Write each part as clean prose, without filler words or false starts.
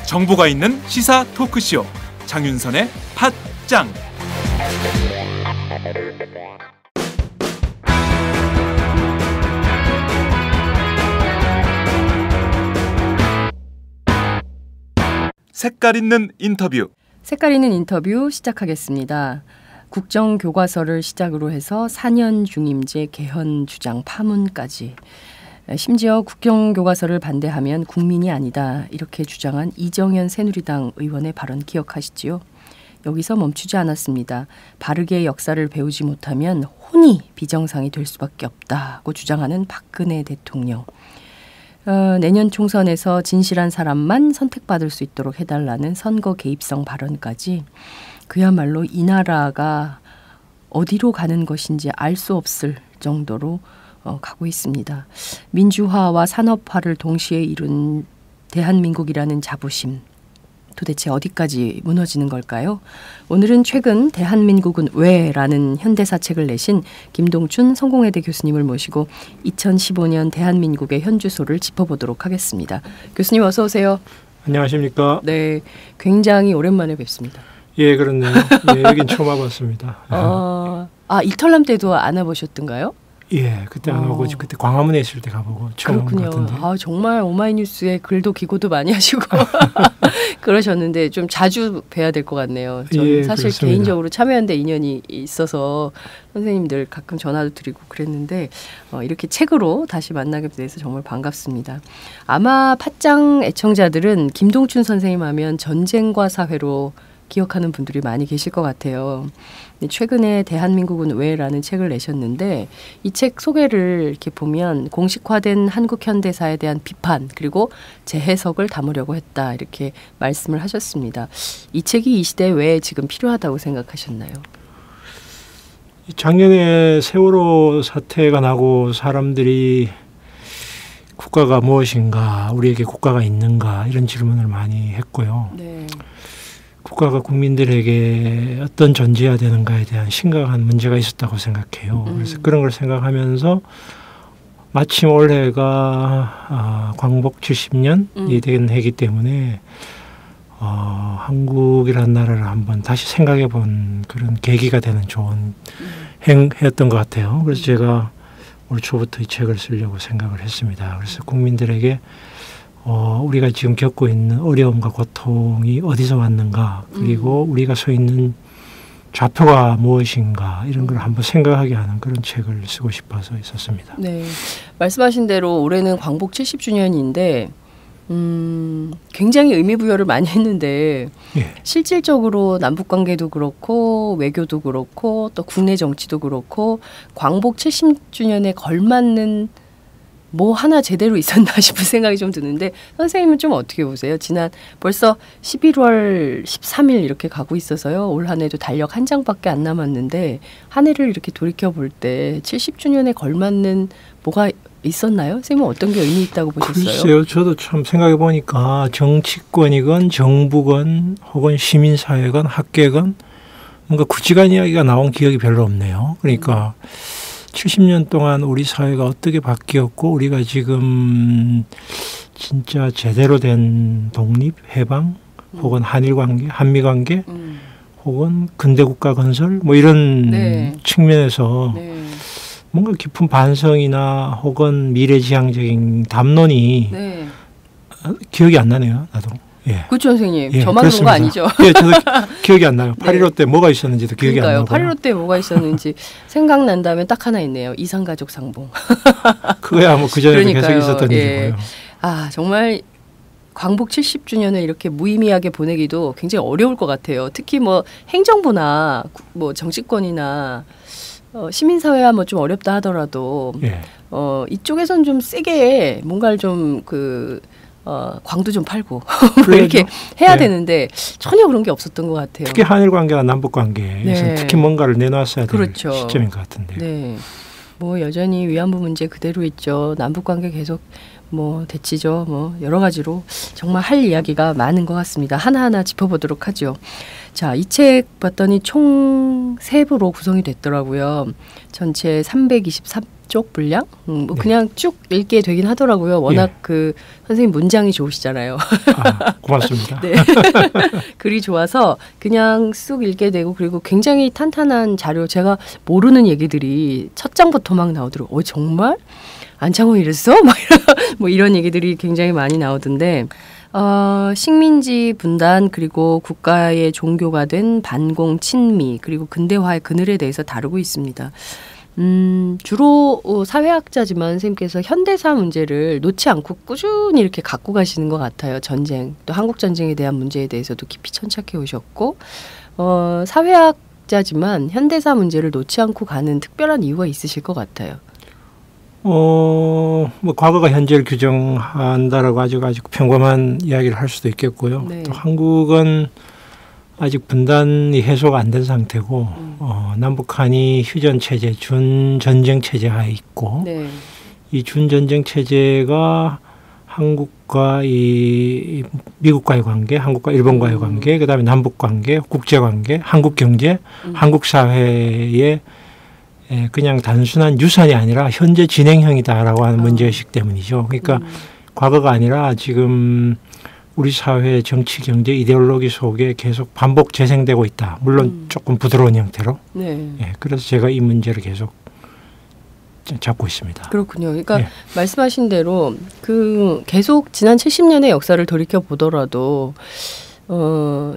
정보가 있는 시사 토크쇼 장윤선의 팟짱. 색깔 있는 인터뷰. 색깔 있는 인터뷰 시작하겠습니다. 국정교과서를 시작으로 해서 4년 중임제 개헌 주장 파문까지. 심지어 국정교과서를 반대하면 국민이 아니다 이렇게 주장한 이정현 새누리당 의원의 발언 기억하시지요? 여기서 멈추지 않았습니다. 바르게 역사를 배우지 못하면 혼이 비정상이 될 수밖에 없다고 주장하는 박근혜 대통령. 내년 총선에서 진실한 사람만 선택받을 수 있도록 해달라는 선거 개입성 발언까지 그야말로 이 나라가 어디로 가는 것인지 알 수 없을 정도로 가고 있습니다. 민주화와 산업화를 동시에 이룬 대한민국이라는 자부심, 도대체 어디까지 무너지는 걸까요? 오늘은 최근 대한민국은 왜라는 현대사 책을 내신 김동춘 성공회대 교수님을 모시고 2015년 대한민국의 현주소를 짚어보도록 하겠습니다. 교수님 어서 오세요. 안녕하십니까? 네, 굉장히 오랜만에 뵙습니다. 예, 그렇네요. 예, 여긴 처음 와봤습니다. 이탈남 때도 안 와보셨던가요? 예, 그때 안 오고 그때 광화문에 있을 때 가보고 처음 온 것 같은데. 정말 오마이뉴스에 글도 기고도 많이 하시고 그러셨는데 좀 자주 뵈야 될 것 같네요. 저는 예, 사실 그렇습니다. 개인적으로 참여연대 인연이 있어서 선생님들 가끔 전화도 드리고 그랬는데 이렇게 책으로 다시 만나게 돼서 정말 반갑습니다. 아마 팟짱 애청자들은 김동춘 선생님 하면 전쟁과 사회로 기억하는 분들이 많이 계실 것 같아요. 최근에 대한민국은 왜라는 책을 내셨는데 이 책 소개를 이렇게 보면 공식화된 한국 현대사에 대한 비판 그리고 재해석을 담으려고 했다 이렇게 말씀을 하셨습니다. 이 책이 이 시대에 왜 지금 필요하다고 생각하셨나요? 작년에 세월호 사태가 나고 사람들이 국가가 무엇인가, 우리에게 국가가 있는가 이런 질문을 많이 했고요. 네. 국가가 국민들에게 어떤 존재해야 되는가에 대한 심각한 문제가 있었다고 생각해요. 그래서 그런 걸 생각하면서 마침 올해가 광복 70년이 된 해이기 때문에 한국이라는 나라를 한번 다시 생각해 본 그런 계기가 되는 좋은 해였던 것 같아요. 그래서 제가 올 초부터 이 책을 쓰려고 생각을 했습니다. 그래서 국민들에게 우리가 지금 겪고 있는 어려움과 고통이 어디서 왔는가, 그리고 우리가 서 있는 좌표가 무엇인가 이런 걸 한번 생각하게 하는 그런 책을 쓰고 싶어서 있었습니다. 네, 말씀하신 대로 올해는 광복 70주년인데 굉장히 의미 부여를 많이 했는데 예. 실질적으로 남북관계도 그렇고 외교도 그렇고 또 국내 정치도 그렇고 광복 70주년에 걸맞는 뭐 하나 제대로 있었나 싶은 생각이 좀 드는데 선생님은 좀 어떻게 보세요? 지난 벌써 11월 13일 이렇게 가고 있어서요. 올 한 해도 달력 한 장밖에 안 남았는데 한 해를 이렇게 돌이켜볼 때 70주년에 걸맞는 뭐가 있었나요? 선생님은 어떤 게 의미 있다고 보셨어요? 글쎄요. 저도 참 생각해 보니까 정치권이건 정부건 혹은 시민사회건 학계건 뭔가 구체적인 이야기가 나온 기억이 별로 없네요. 그러니까 70년 동안 우리 사회가 어떻게 바뀌었고 우리가 지금 진짜 제대로 된 독립, 해방 혹은 한일 관계, 한미 관계 혹은 근대 국가 건설 뭐 이런 측면에서 뭔가 깊은 반성이나 혹은 미래지향적인 담론이 기억이 안 나네요. 나도. 예. 그렇죠, 선생님. 예, 저만 그런 거 아니죠? 예, 저도 기억이 안 나요. 8.15 때 뭐가 있었는지도 기억이 안 나고요. 8.15 때 뭐가 있었는지 생각난다면 딱 하나 있네요. 이산가족 상봉. 그거야 뭐 그전에도 계속 있었던 일이고요. 정말 광복 70주년을 이렇게 무의미하게 보내기도 굉장히 어려울 것 같아요. 특히 뭐 행정부나 뭐 정치권이나 시민사회야 뭐 좀 어렵다 하더라도 이쪽에선 좀 세게 뭔가를 좀 광도 좀 팔고 뭐 이렇게 해야 되는데 전혀 그런 게 없었던 것 같아요. 특히 한일 관계와 남북 관계에서 특히 뭔가를 내놨어야 될 시점인 것 같은데요. 네. 뭐 여전히 위안부 문제 그대로 있죠. 남북 관계 계속 뭐 대치죠. 뭐 여러 가지로 정말 할 이야기가 많은 것 같습니다. 하나하나 짚어보도록 하죠. 자, 이 책 봤더니 총 3부로 구성이 됐더라고요. 전체 323쪽 분량? 뭐 그냥 쭉 읽게 되긴 하더라고요. 워낙 그 선생님 문장이 좋으시잖아요. 고맙습니다. 네. 글이 좋아서 그냥 쑥 읽게 되고 그리고 굉장히 탄탄한 자료 제가 모르는 얘기들이 첫 장부터 막 나오더라고요. 정말? 안창호 이랬어? 뭐 이런 얘기들이 굉장히 많이 나오던데 식민지 분단 그리고 국가의 종교가 된 반공 친미 그리고 근대화의 그늘에 대해서 다루고 있습니다. 주로 사회학자지만 선생님께서 현대사 문제를 놓지 않고 꾸준히 이렇게 갖고 가시는 것 같아요. 전쟁, 또 한국 전쟁에 대한 문제에 대해서도 깊이 천착해 오셨고 사회학자지만 현대사 문제를 놓지 않고 가는 특별한 이유가 있으실 것 같아요. 뭐 과거가 현재를 규정한다라고 아주 평범한 이야기를 할 수도 있겠고요. 네. 또 한국은 아직 분단이 해소가 안 된 상태고 남북한이 휴전 체제, 준전쟁 체제 하에 있고 네. 이 준전쟁 체제가 한국과 이 미국과의 관계, 한국과 일본과의 관계, 그다음에 남북 관계, 국제 관계, 한국 경제, 한국 사회의 그냥 단순한 유산이 아니라 현재 진행형이다라고 하는 문제의식 때문이죠. 그러니까 과거가 아니라 지금 우리 사회 정치, 경제, 이데올로기 속에 계속 반복 재생되고 있다. 물론 조금 부드러운 형태로. 네. 그래서 제가 이 문제를 계속 잡고 있습니다. 그렇군요. 그러니까 말씀하신 대로 그 계속 지난 70년의 역사를 돌이켜 보더라도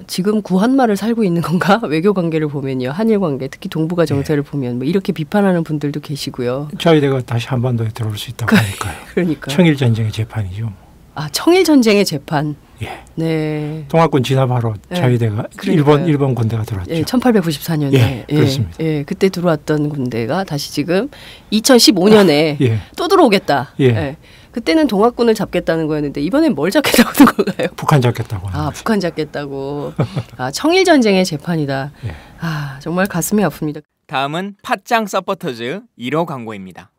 지금 구한말을 살고 있는 건가? 외교 관계를 보면요. 한일 관계, 특히 동북아 정세를 보면 뭐 이렇게 비판하는 분들도 계시고요. 자위대가 다시 한반도에 들어올 수 있다고 하니까요. 그러니까 청일 전쟁의 재판이죠. 청일 전쟁의 재판. 네. 동학군 진압 바로 자위대가 일본 군대가 들어왔죠. 1894년에. 그렇습니다. 그때 들어왔던 군대가 다시 지금 2015년에 또 들어오겠다. 그때는 동학군을 잡겠다는 거였는데 이번엔 뭘 잡겠다고 하는 건가요? 북한 잡겠다고. 북한 잡겠다고. 청일 전쟁의 재판이다. 정말 가슴이 아픕니다. 다음은 팟짱 서포터즈 1호 광고입니다.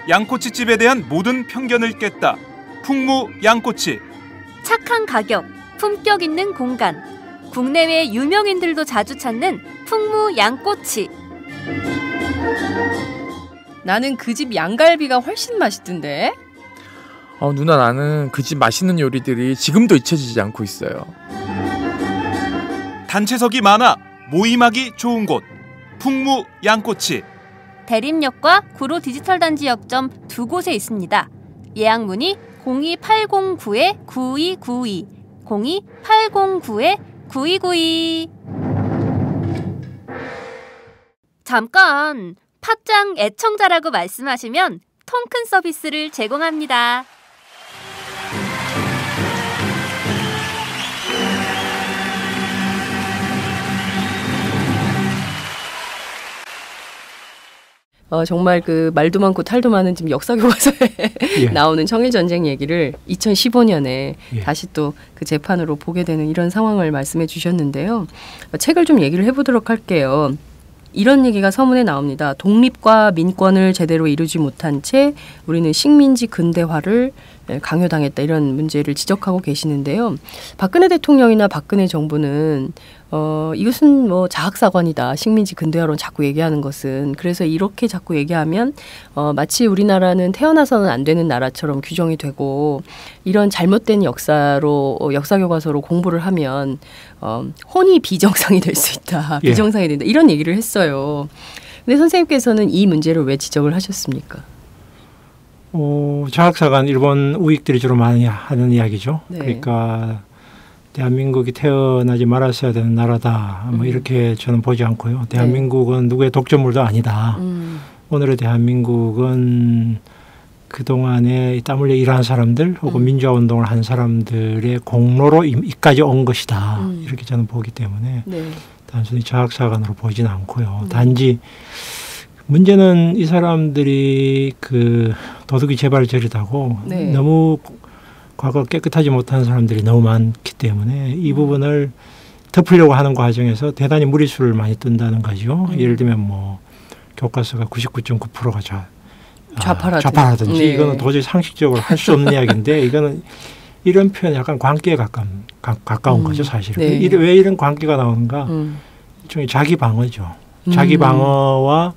양꼬치집에 대한 모든 편견을 깼다. 풍무 양꼬치. 착한 가격, 품격 있는 공간. 국내외 유명인들도 자주 찾는 풍무 양꼬치. 나는 그 집 양갈비가 훨씬 맛있던데. 누나 나는 그 집 맛있는 요리들이 지금도 잊혀지지 않고 있어요. 단체석이 많아 모임하기 좋은 곳. 풍무 양꼬치. 대림역과 구로 디지털 단지 역점 2곳에 있습니다. 예약 문의 02809-9292, 02809-9292. 잠깐, 팟짱 애청자라고 말씀하시면 통큰 서비스를 제공합니다. 정말 그 말도 많고 탈도 많은 지금 역사 교과서에 나오는 청일 전쟁 얘기를 2015년에 다시 또 그 재판으로 보게 되는 이런 상황을 말씀해 주셨는데요. 책을 좀 얘기를 해보도록 할게요. 이런 얘기가 서문에 나옵니다. 독립과 민권을 제대로 이루지 못한 채 우리는 식민지 근대화를 강요당했다. 이런 문제를 지적하고 계시는데요. 박근혜 대통령이나 박근혜 정부는 이것은 뭐 자학사관이다. 식민지 근대화론 자꾸 얘기하는 것은. 그래서 이렇게 자꾸 얘기하면 마치 우리나라는 태어나서는 안 되는 나라처럼 규정이 되고 이런 잘못된 역사교과서로 공부를 하면 혼이 비정상이 될 수 있다. 비정상이 된다. 이런 얘기를 했어요. 근데 선생님께서는 이 문제를 왜 지적을 하셨습니까? 자학사관 일본 우익들이 주로 많이 하는 이야기죠. 그러니까 대한민국이 태어나지 말았어야 되는 나라다. 뭐 이렇게 저는 보지 않고요. 대한민국은 누구의 독점물도 아니다. 오늘의 대한민국은 그동안에 땀 흘려 일한 사람들 혹은 민주화운동을 한 사람들의 공로로 이까지 온 것이다. 이렇게 저는 보기 때문에 단순히 자학사관으로 보지는 않고요. 단지 문제는 이 사람들이 그 도둑이 제발 저리다고 너무 과거 깨끗하지 못한 사람들이 너무 많기 때문에 이 부분을 덮으려고 하는 과정에서 대단히 무리수를 많이 뜬다는 거죠. 예를 들면 뭐 교과서가 99.9%가 좌파라든지, 좌파라든지 네. 이거는 도저히 상식적으로 할 수 없는 이야기인데 이거는 이런 표현 약간 광기에 가까운 거죠 사실은. 네. 왜 이런 광기가 나오는가? 일종의 자기 방어죠. 자기 방어와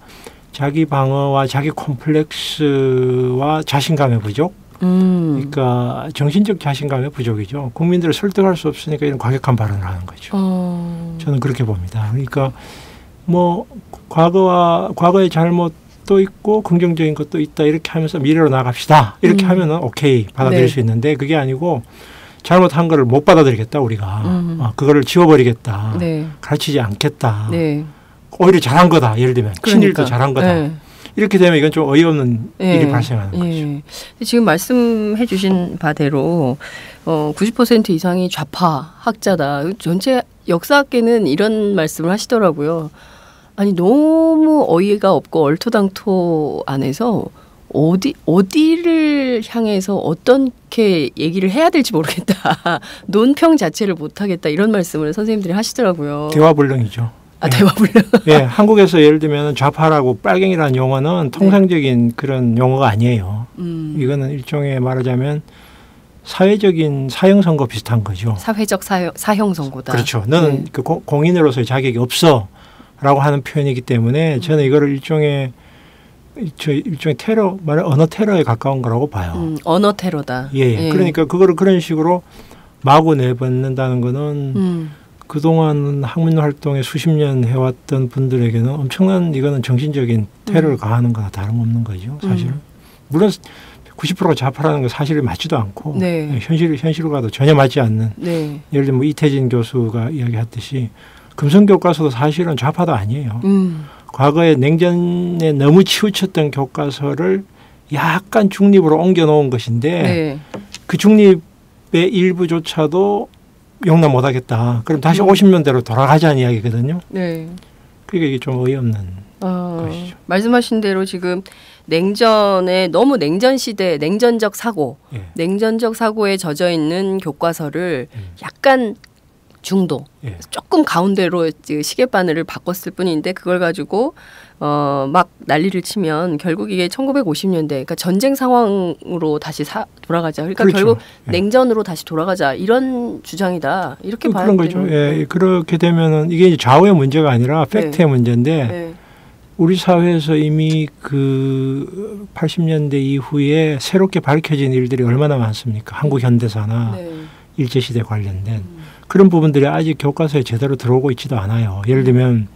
자기 콤플렉스와 자신감의 부족. 그러니까 정신적 자신감의 부족이죠. 국민들을 설득할 수 없으니까 이런 과격한 발언을 하는 거죠. 저는 그렇게 봅니다. 그러니까 뭐 과거의 잘못도 있고 긍정적인 것도 있다 이렇게 하면서 미래로 나갑시다. 이렇게 하면은 오케이 받아들일 네. 수 있는데 그게 아니고 잘못한 거를 못 받아들이겠다 우리가. 그거를 지워버리겠다. 네. 가르치지 않겠다. 네. 오히려 잘한 거다. 예를 들면 친일도 잘한 거다. 네. 이렇게 되면 이건 좀 어이없는 네. 일이 발생하는 거죠. 네. 지금 말씀해 주신 바대로 90% 이상이 좌파 학자다. 전체 역사학계는 이런 말씀을 하시더라고요. 아니 너무 어이가 없고 얼토당토 안에서 어디를 향해서 어떻게 얘기를 해야 될지 모르겠다. 논평 자체를 못하겠다. 이런 말씀을 선생님들이 하시더라고요. 대화불능이죠. 대화불능. 예, 한국에서 예를 들면 좌파라고 빨갱이라는 용어는 통상적인 그런 용어가 아니에요. 이거는 일종의 말하자면 사회적인 사형 선고 비슷한 거죠. 사회적 사형 선고다. 그렇죠. 너는 그 공인으로서의 자격이 없어라고 하는 표현이기 때문에 저는 이거를 일종의 테러, 언어 테러에 가까운 거라고 봐요. 언어 테러다. 예. 그러니까 그거를 그런 식으로 마구 내뱉는다는 거는 그동안 학문 활동에 수십 년 해왔던 분들에게는 엄청난 이거는 정신적인 테러를 가하는 거나 다름없는 거죠. 사실은. 물론 90%가 좌파라는 건 사실이 맞지도 않고 네. 현실과도 전혀 맞지 않는 네. 예를 들면 이태진 교수가 이야기했듯이 금성 교과서도 사실은 좌파도 아니에요. 과거에 냉전에 너무 치우쳤던 교과서를 약간 중립으로 옮겨놓은 것인데 네. 그 중립의 일부조차도 용납 못하겠다. 그럼 다시 50년대로 돌아가자는 이야기거든요. 네. 그게 이게 좀 어이없는 것이죠. 말씀하신 대로 지금 냉전에 너무 냉전 시대, 냉전적 사고, 예. 냉전적 사고에 젖어 있는 교과서를 약간 중도, 예. 조금 가운데로 시계바늘을 바꿨을 뿐인데 그걸 가지고 막 난리를 치면 결국 이게 1950년대, 그러니까 전쟁 상황으로 다시 돌아가자. 그러니까 그렇죠. 결국 예. 냉전으로 다시 돌아가자 이런 주장이다. 이렇게 봐야 그런 거죠. 예, 그렇게 되면은 이게 이제 좌우의 문제가 아니라 팩트의 문제인데 네. 우리 사회에서 이미 그 80년대 이후에 새롭게 밝혀진 일들이 얼마나 많습니까? 한국 현대사나 네. 일제시대 관련된 그런 부분들이 아직 교과서에 제대로 들어오고 있지도 않아요. 예를 들면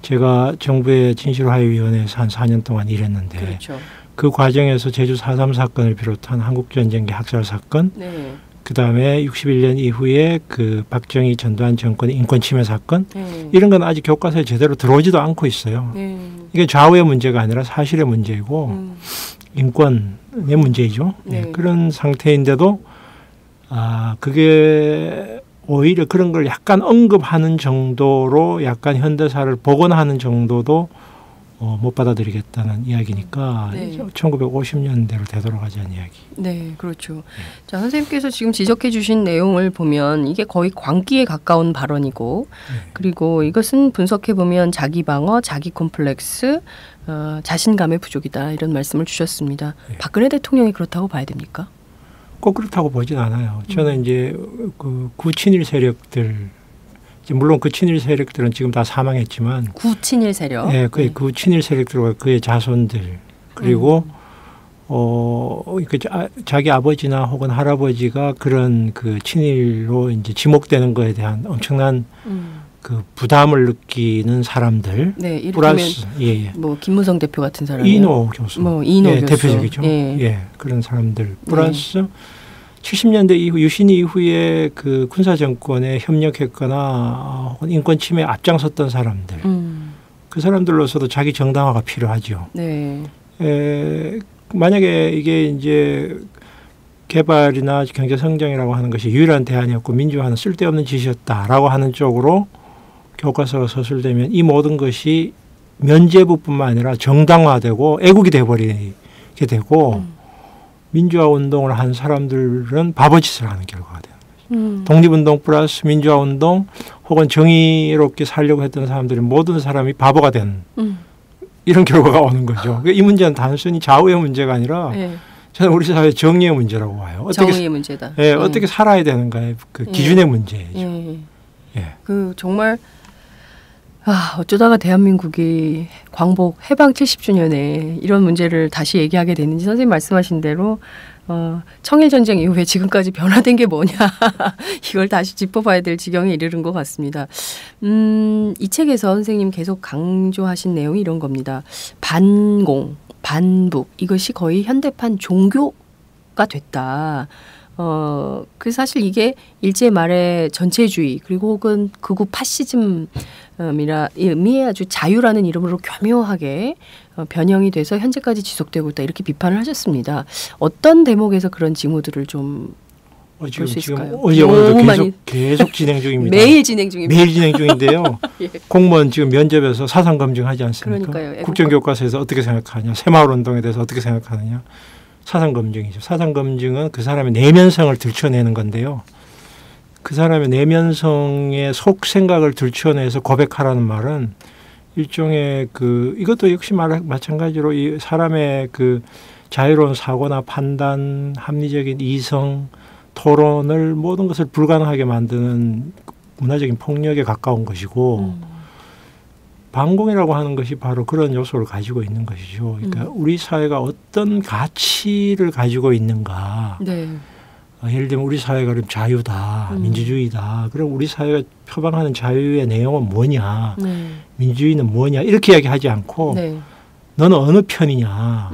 제가 정부의 진실화해위원회에서 한 4년 동안 일했는데 그렇죠. 그 과정에서 제주 4.3 사건을 비롯한 한국전쟁기 학살 사건, 네. 그다음에 61년 이후에 그 박정희 전두환 정권의 인권 침해 사건 네. 이런 건 아직 교과서에 제대로 들어오지도 않고 있어요. 네. 이게 좌우의 문제가 아니라 사실의 문제이고 인권의 문제이죠. 네. 네. 그런 상태인데도 그게 오히려 그런 걸 약간 언급하는 정도로 약간 현대사를 복원하는 정도도 못 받아들이겠다는 이야기니까 네. 1950년대로 되돌아가자는 이야기. 네, 그렇죠. 자, 선생님께서 지금 지적해 주신 내용을 보면 이게 거의 광기에 가까운 발언이고 그리고 이것은 분석해 보면 자기 방어, 자기 콤플렉스, 자신감의 부족이다 이런 말씀을 주셨습니다. 박근혜 대통령이 그렇다고 봐야 됩니까? 꼭 그렇다고 보진 않아요. 저는 이제 그 구친일 세력들, 물론 그 친일 세력들은 지금 다 사망했지만, 구친일 세력. 네, 그 구친일 세력들과 그의 자손들 그리고 자기 아버지나 혹은 할아버지가 그런 그 친일로 이제 지목되는 거에 대한 엄청난 그 부담을 느끼는 사람들. 네, 플러스 뭐 김무성 대표 같은 사람, 이인호 교수, 뭐 이인호 교수, 대표적이죠. 예, 그런 사람들 플러스 70년대 이후 유신 이후에 그 군사 정권에 협력했거나 혹은 인권 침해에 앞장섰던 사람들, 그 사람들로서도 자기 정당화가 필요하죠. 네. 만약에 이게 이제 개발이나 경제 성장이라고 하는 것이 유일한 대안이었고 민주화는 쓸데없는 짓이었다라고 하는 쪽으로 교과서가 서술되면 이 모든 것이 면죄부뿐만 아니라 정당화되고 애국이 돼버리게 되고 민주화 운동을 한 사람들은 바보짓을 하는 결과가 되는 거죠. 독립운동 플러스 민주화 운동 혹은 정의롭게 살려고 했던 사람들이 모든 사람이 바보가 된 이런 결과가 오는 거죠. 이 문제는 단순히 좌우의 문제가 아니라 네. 저는 우리 사회 정의의 문제라고 봐요. 어떻게, 정의의 문제다. 예, 어떻게 살아야 되는가의 그 기준의 문제죠. 예. 그 정말 어쩌다가 대한민국이 광복 해방 70주년에 이런 문제를 다시 얘기하게 되는지 선생님 말씀하신 대로 청일전쟁 이후에 지금까지 변화된 게 뭐냐 이걸 다시 짚어봐야 될 지경에 이르는 것 같습니다. 이 책에서 선생님 계속 강조하신 내용이 이런 겁니다. 반공, 반북 이것이 거의 현대판 종교가 됐다. 그 사실 이게 일제 말의 전체주의 그리고 혹은 극우 파시즘이 아주 자유라는 이름으로 교묘하게 변형이 돼서 현재까지 지속되고 있다 이렇게 비판을 하셨습니다. 어떤 대목에서 그런 징후들을 좀 볼 수 있을까요? 어제 오늘도 계속 진행 중입니다. 매일 진행 중입니다. 매일 진행 중인데요. 예. 공무원 지금 면접에서 사상 검증하지 않습니까? 그러니까요. 국정교과서에서 어떻게 생각하냐, 새마을 운동에 대해서 어떻게 생각하느냐. 사상 검증이죠. 사상 검증은 그 사람의 내면성을 들춰내는 건데요. 그 사람의 내면성의 속 생각을 들춰내서 고백하라는 말은 일종의 이것도 역시 마찬가지로 이 사람의 그 자유로운 사고나 판단, 합리적인 이성, 토론을 모든 것을 불가능하게 만드는 문화적인 폭력에 가까운 것이고 반공이라고 하는 것이 바로 그런 요소를 가지고 있는 것이죠. 그러니까 우리 사회가 어떤 가치를 가지고 있는가. 네. 예를 들면 우리 사회가 그럼 자유다, 민주주의다. 그럼 우리 사회가 표방하는 자유의 내용은 뭐냐, 민주주의는 뭐냐 이렇게 이야기하지 않고 너는 어느 편이냐,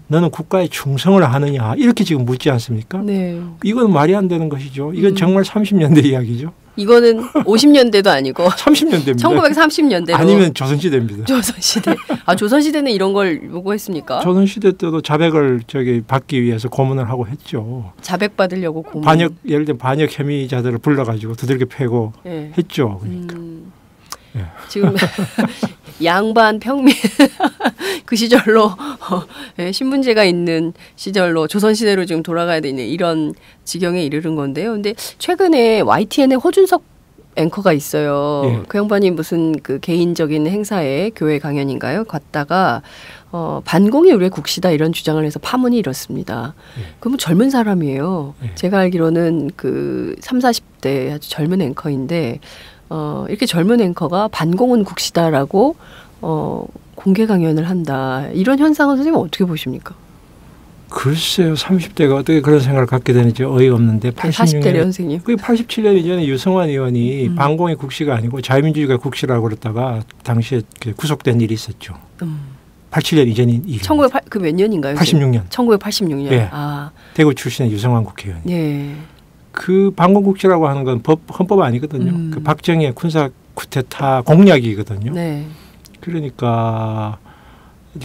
너는 국가에 충성을 하느냐 이렇게 지금 묻지 않습니까? 네. 이건 말이 안 되는 것이죠. 이건 정말 30년대 이야기죠. 이거는 50년대도 아니고 30년대입니다. 1930년대로 아니면 조선시대입니다. 조선시대. 조선시대는 이런 걸 요구했습니까? 조선시대 때도 자백을 받기 위해서 고문을 하고 했죠. 자백 받으려고 고문. 예를 들면 반역 혐의자들을 불러가지고 두들겨 패고 했죠. 그러니까. 지금 양반 평민 그 시절로 신분제가 있는 시절로 조선시대로 지금 돌아가야 되는 이런 지경에 이르는 건데요. 근데 최근에 YTN에 호준석 앵커가 있어요. 그 양반이 무슨 그 개인적인 행사에 교회 강연인가요? 갔다가 반공이 우리의 국시다 이런 주장을 해서 파문이 일었습니다. 그럼 젊은 사람이에요. 제가 알기로는 그 30, 40대 아주 젊은 앵커인데 이렇게 젊은 앵커가 반공은 국시다라고 공개 강연을 한다. 이런 현상은 선생님 어떻게 보십니까? 글쎄요. 30대가 어떻게 그런 생각을 갖게 되는지 어이가 없는데 40대래 선생님. 그게 87년 이전에 유성환 의원이 반공이 국시가 아니고 자유민주주의가 국시라고 그랬다가 당시에 구속된 일이 있었죠. 87년 이전인 일이. 그 몇 년인가요? 86년. 1986년. 네. 대구 출신의 유성환 국회의원. 네. 그 반공국시라고 하는 건 헌법 아니거든요. 그 박정희의 군사 쿠데타 공약이거든요. 네. 그러니까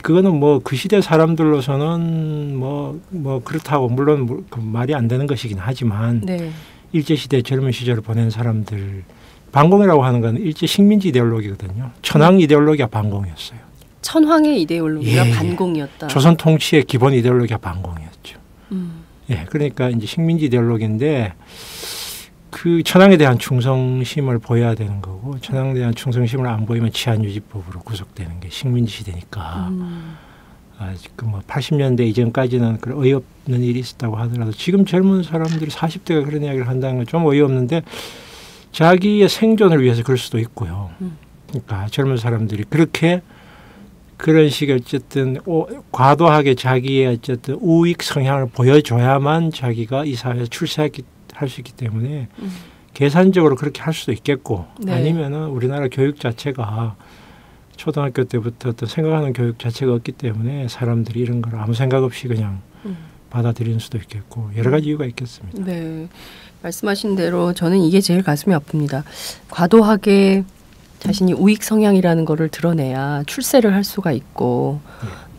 그거는 뭐 그 시대 사람들로서는 뭐 그렇다고 물론 말이 안 되는 것이긴 하지만 일제 시대 젊은 시절을 보낸 사람들 반공이라고 하는 건 일제 식민지 이데올로기거든요. 천황 이데올로기가 반공이었어요. 천황의 이데올로기가 반공이었다. 조선 통치의 기본 이데올로기가 반공이었죠. 그러니까 이제 식민지 이데올로기인데 그 천황에 대한 충성심을 보여야 되는 거고 천황에 대한 충성심을 안 보이면 치안유지법으로 구속되는 게 식민지 시대니까 그 뭐 80년대 이전까지는 그 어이없는 일이 있었다고 하더라도 지금 젊은 사람들이 40대가 그런 이야기를 한다는 건 좀 어이없는데 자기의 생존을 위해서 그럴 수도 있고요. 그러니까 젊은 사람들이 그런 식의 어쨌든 과도하게 자기의 어쨌든 우익 성향을 보여줘야만 자기가 이 사회에서 출세할 수 있기 때문에 계산적으로 그렇게 할 수도 있겠고 아니면은 우리나라 교육 자체가 초등학교 때부터 어떤 생각하는 교육 자체가 없기 때문에 사람들이 이런 걸 아무 생각 없이 그냥 받아들이는 수도 있겠고 여러 가지 이유가 있겠습니다. 네, 말씀하신 대로 저는 이게 제일 가슴이 아픕니다. 과도하게 자신이 우익 성향이라는 거를 드러내야 출세를 할 수가 있고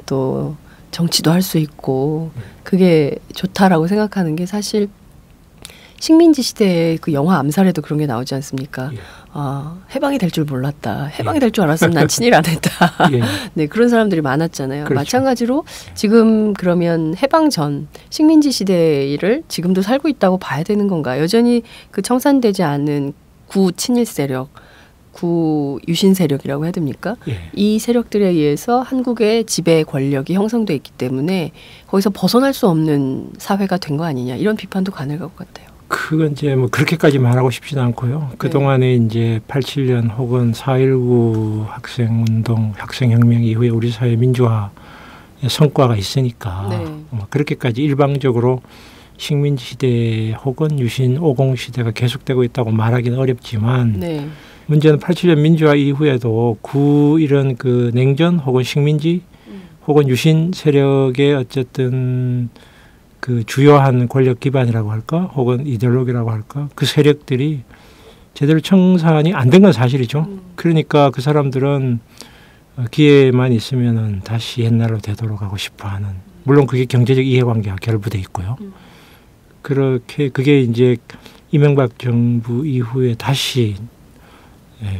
또 정치도 할 수 있고 그게 좋다라고 생각하는 게 사실 식민지 시대의 그 영화 암살에도 그런 게 나오지 않습니까? 해방이 될 줄 몰랐다. 해방이 될 줄 알았으면 난 친일 안 했다. 네, 그런 사람들이 많았잖아요. 그렇죠. 마찬가지로 지금 그러면 해방 전 식민지 시대를 지금도 살고 있다고 봐야 되는 건가? 여전히 그 청산되지 않은 구 친일 세력 구 유신 세력이라고 해야 됩니까? 예. 이 세력들에 의해서 한국의 지배 권력이 형성돼 있기 때문에 거기서 벗어날 수 없는 사회가 된 거 아니냐 이런 비판도 가능할 것 같아요. 그건 이제 뭐 그렇게까지 말하고 싶지는 않고요. 그 동안에 이제 87년 혹은 4.19 학생운동, 학생혁명 이후에 우리 사회 민주화의 성과가 있으니까 네. 그렇게까지 일방적으로 식민지 시대 혹은 유신 50 시대가 계속되고 있다고 말하기는 어렵지만 네. 문제는 87년 민주화 이후에도 이런 그 냉전 혹은 식민지 혹은 유신 세력의 어쨌든 그 주요한 권력 기반이라고 할까 혹은 이데올로기라고 할까 그 세력들이 제대로 청산이 안 된 건 사실이죠. 그러니까 그 사람들은 기회만 있으면은 다시 옛날로 되돌아가고 싶어하는 물론 그게 경제적 이해관계와 결부돼 있고요. 그렇게 그게 이제 이명박 정부 이후에 다시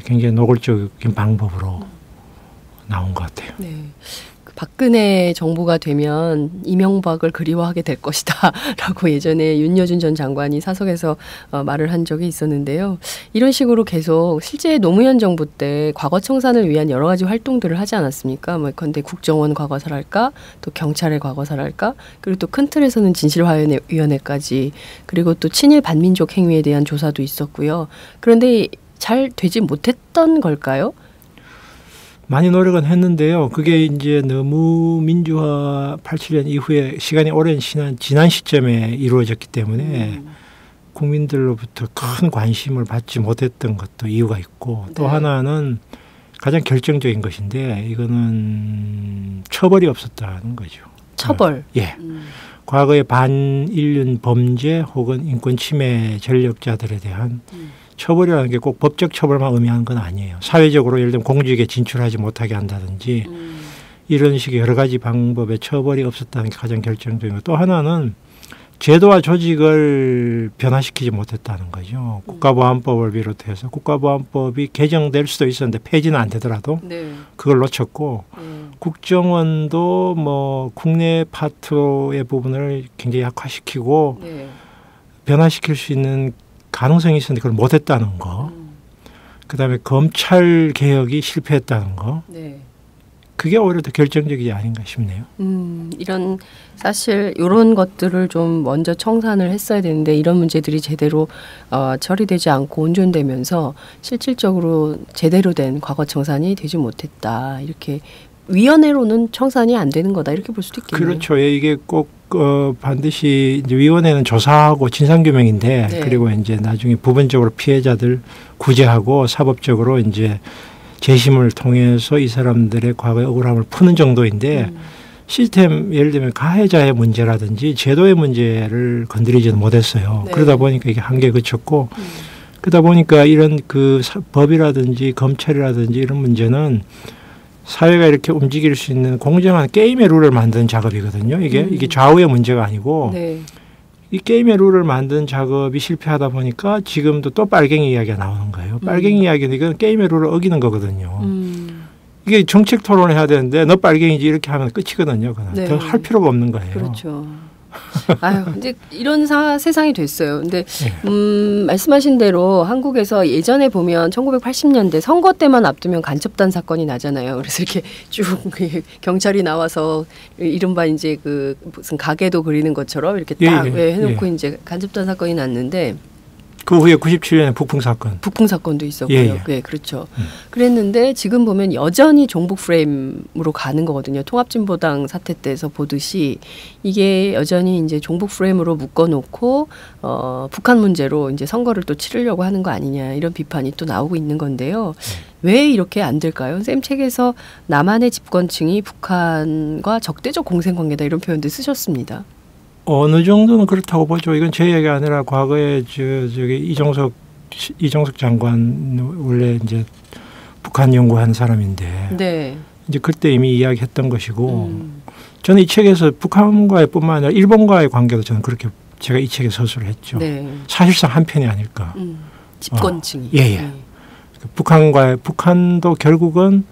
굉장히 노골적인 방법으로 나온 것 같아요. 네. 박근혜 정부가 되면 이명박을 그리워하게 될 것이다 라고 예전에 윤여준 전 장관이 사석에서 말을 한 적이 있었는데요. 이런 식으로 계속 실제 노무현 정부 때 과거 청산을 위한 여러 가지 활동들을 하지 않았습니까? 뭐 그런데 국정원 과거사랄까 또 경찰의 과거사랄까 그리고 또 큰 틀에서는 진실화위원회까지 그리고 또 친일 반민족 행위에 대한 조사도 있었고요. 그런데 잘 되지 못했던 걸까요? 많이 노력은 했는데요. 그게 이제 너무 민주화 87년 이후에 시간이 오랜 지난 시점에 이루어졌기 때문에 국민들로부터 큰 관심을 받지 못했던 것도 이유가 있고 또 하나는 가장 결정적인 것인데 이거는 처벌이 없었다는 거죠. 처벌? 예. 과거의 반인륜 범죄 혹은 인권 침해 전력자들에 대한 처벌이라는 게 꼭 법적 처벌만 의미하는 건 아니에요. 사회적으로 예를 들면 공직에 진출하지 못하게 한다든지 이런 식의 여러 가지 방법의 처벌이 없었다는 게 가장 결정적인 것. 또 하나는 제도와 조직을 변화시키지 못했다는 거죠. 국가보안법을 비롯해서 국가보안법이 개정될 수도 있었는데 폐지는 안 되더라도 네. 그걸 놓쳤고 국정원도 뭐 국내 파트의 부분을 굉장히 약화시키고 네. 변화시킬 수 있는 가능성이 있었는데 그걸 못했다는 거. 그다음에 검찰 개혁이 실패했다는 거. 네. 그게 오히려 더 결정적이지 아닌가 싶네요. 이런 사실 이런 것들을 좀 먼저 청산을 했어야 되는데 이런 문제들이 제대로 처리되지 않고 온전되면서 실질적으로 제대로 된 과거 청산이 되지 못했다. 이렇게 위원회로는 청산이 안 되는 거다. 이렇게 볼 수도 있겠네요. 그렇죠. 이게 꼭 반드시 이제 위원회는 조사하고 진상규명인데 네. 그리고 이제 나중에 부분적으로 피해자들 구제하고 사법적으로 이제 재심을 통해서 이 사람들의 과거의 억울함을 푸는 정도인데 시스템 예를 들면 가해자의 문제라든지 제도의 문제를 건드리지는 못했어요. 네. 그러다 보니까 이게 한계에 그쳤고 그러다 보니까 이런 그 법이라든지 검찰이라든지 이런 문제는 사회가 이렇게 움직일 수 있는 공정한 게임의 룰을 만드는 작업이거든요. 이게 좌우의 문제가 아니고 네. 이 게임의 룰을 만드는 작업이 실패하다 보니까 지금도 또 빨갱이 이야기가 나오는 거예요. 빨갱이 이야기는 이건 게임의 룰을 어기는 거거든요. 이게 정책 토론을 해야 되는데 너 빨갱이지 이렇게 하면 끝이거든요. 네. 더 할 필요가 없는 거예요. 그렇죠. 아유, 이제 이런 세상이 됐어요. 근데 네. 말씀하신 대로 한국에서 예전에 보면 1980년대 선거 때만 앞두면 간첩단 사건이 나잖아요. 그래서 이렇게 쭉 경찰이 나와서 이른바 이제 그 무슨 가게도 그리는 것처럼 이렇게 딱 해놓고 이제 간첩단 사건이 났는데. 그 후에 97년에 북풍 사건. 북풍 사건도 있었고요. 예. 네, 그렇죠. 그랬는데 지금 보면 여전히 종북 프레임으로 가는 거거든요. 통합진보당 사태 때에서 보듯이 이게 여전히 이제 종북 프레임으로 묶어놓고 북한 문제로 이제 선거를 또 치르려고 하는 거 아니냐 이런 비판이 또 나오고 있는 건데요. 왜 이렇게 안 될까요? 쌤 책에서 남한의 집권층이 북한과 적대적 공생관계다 이런 표현도 쓰셨습니다. 어느 정도는 그렇다고 보죠. 이건 제 얘기가 아니라 과거에 저기 이종석 장관 원래 이제 북한 연구한 사람인데 네. 이제 그때 이미 이야기했던 것이고 저는 이 책에서 북한과의 뿐만 아니라 일본과의 관계도 저는 그렇게 제가 이 책에 서술을 했죠. 네. 사실상 한 편이 아닐까. 집권층이. 북한도 결국은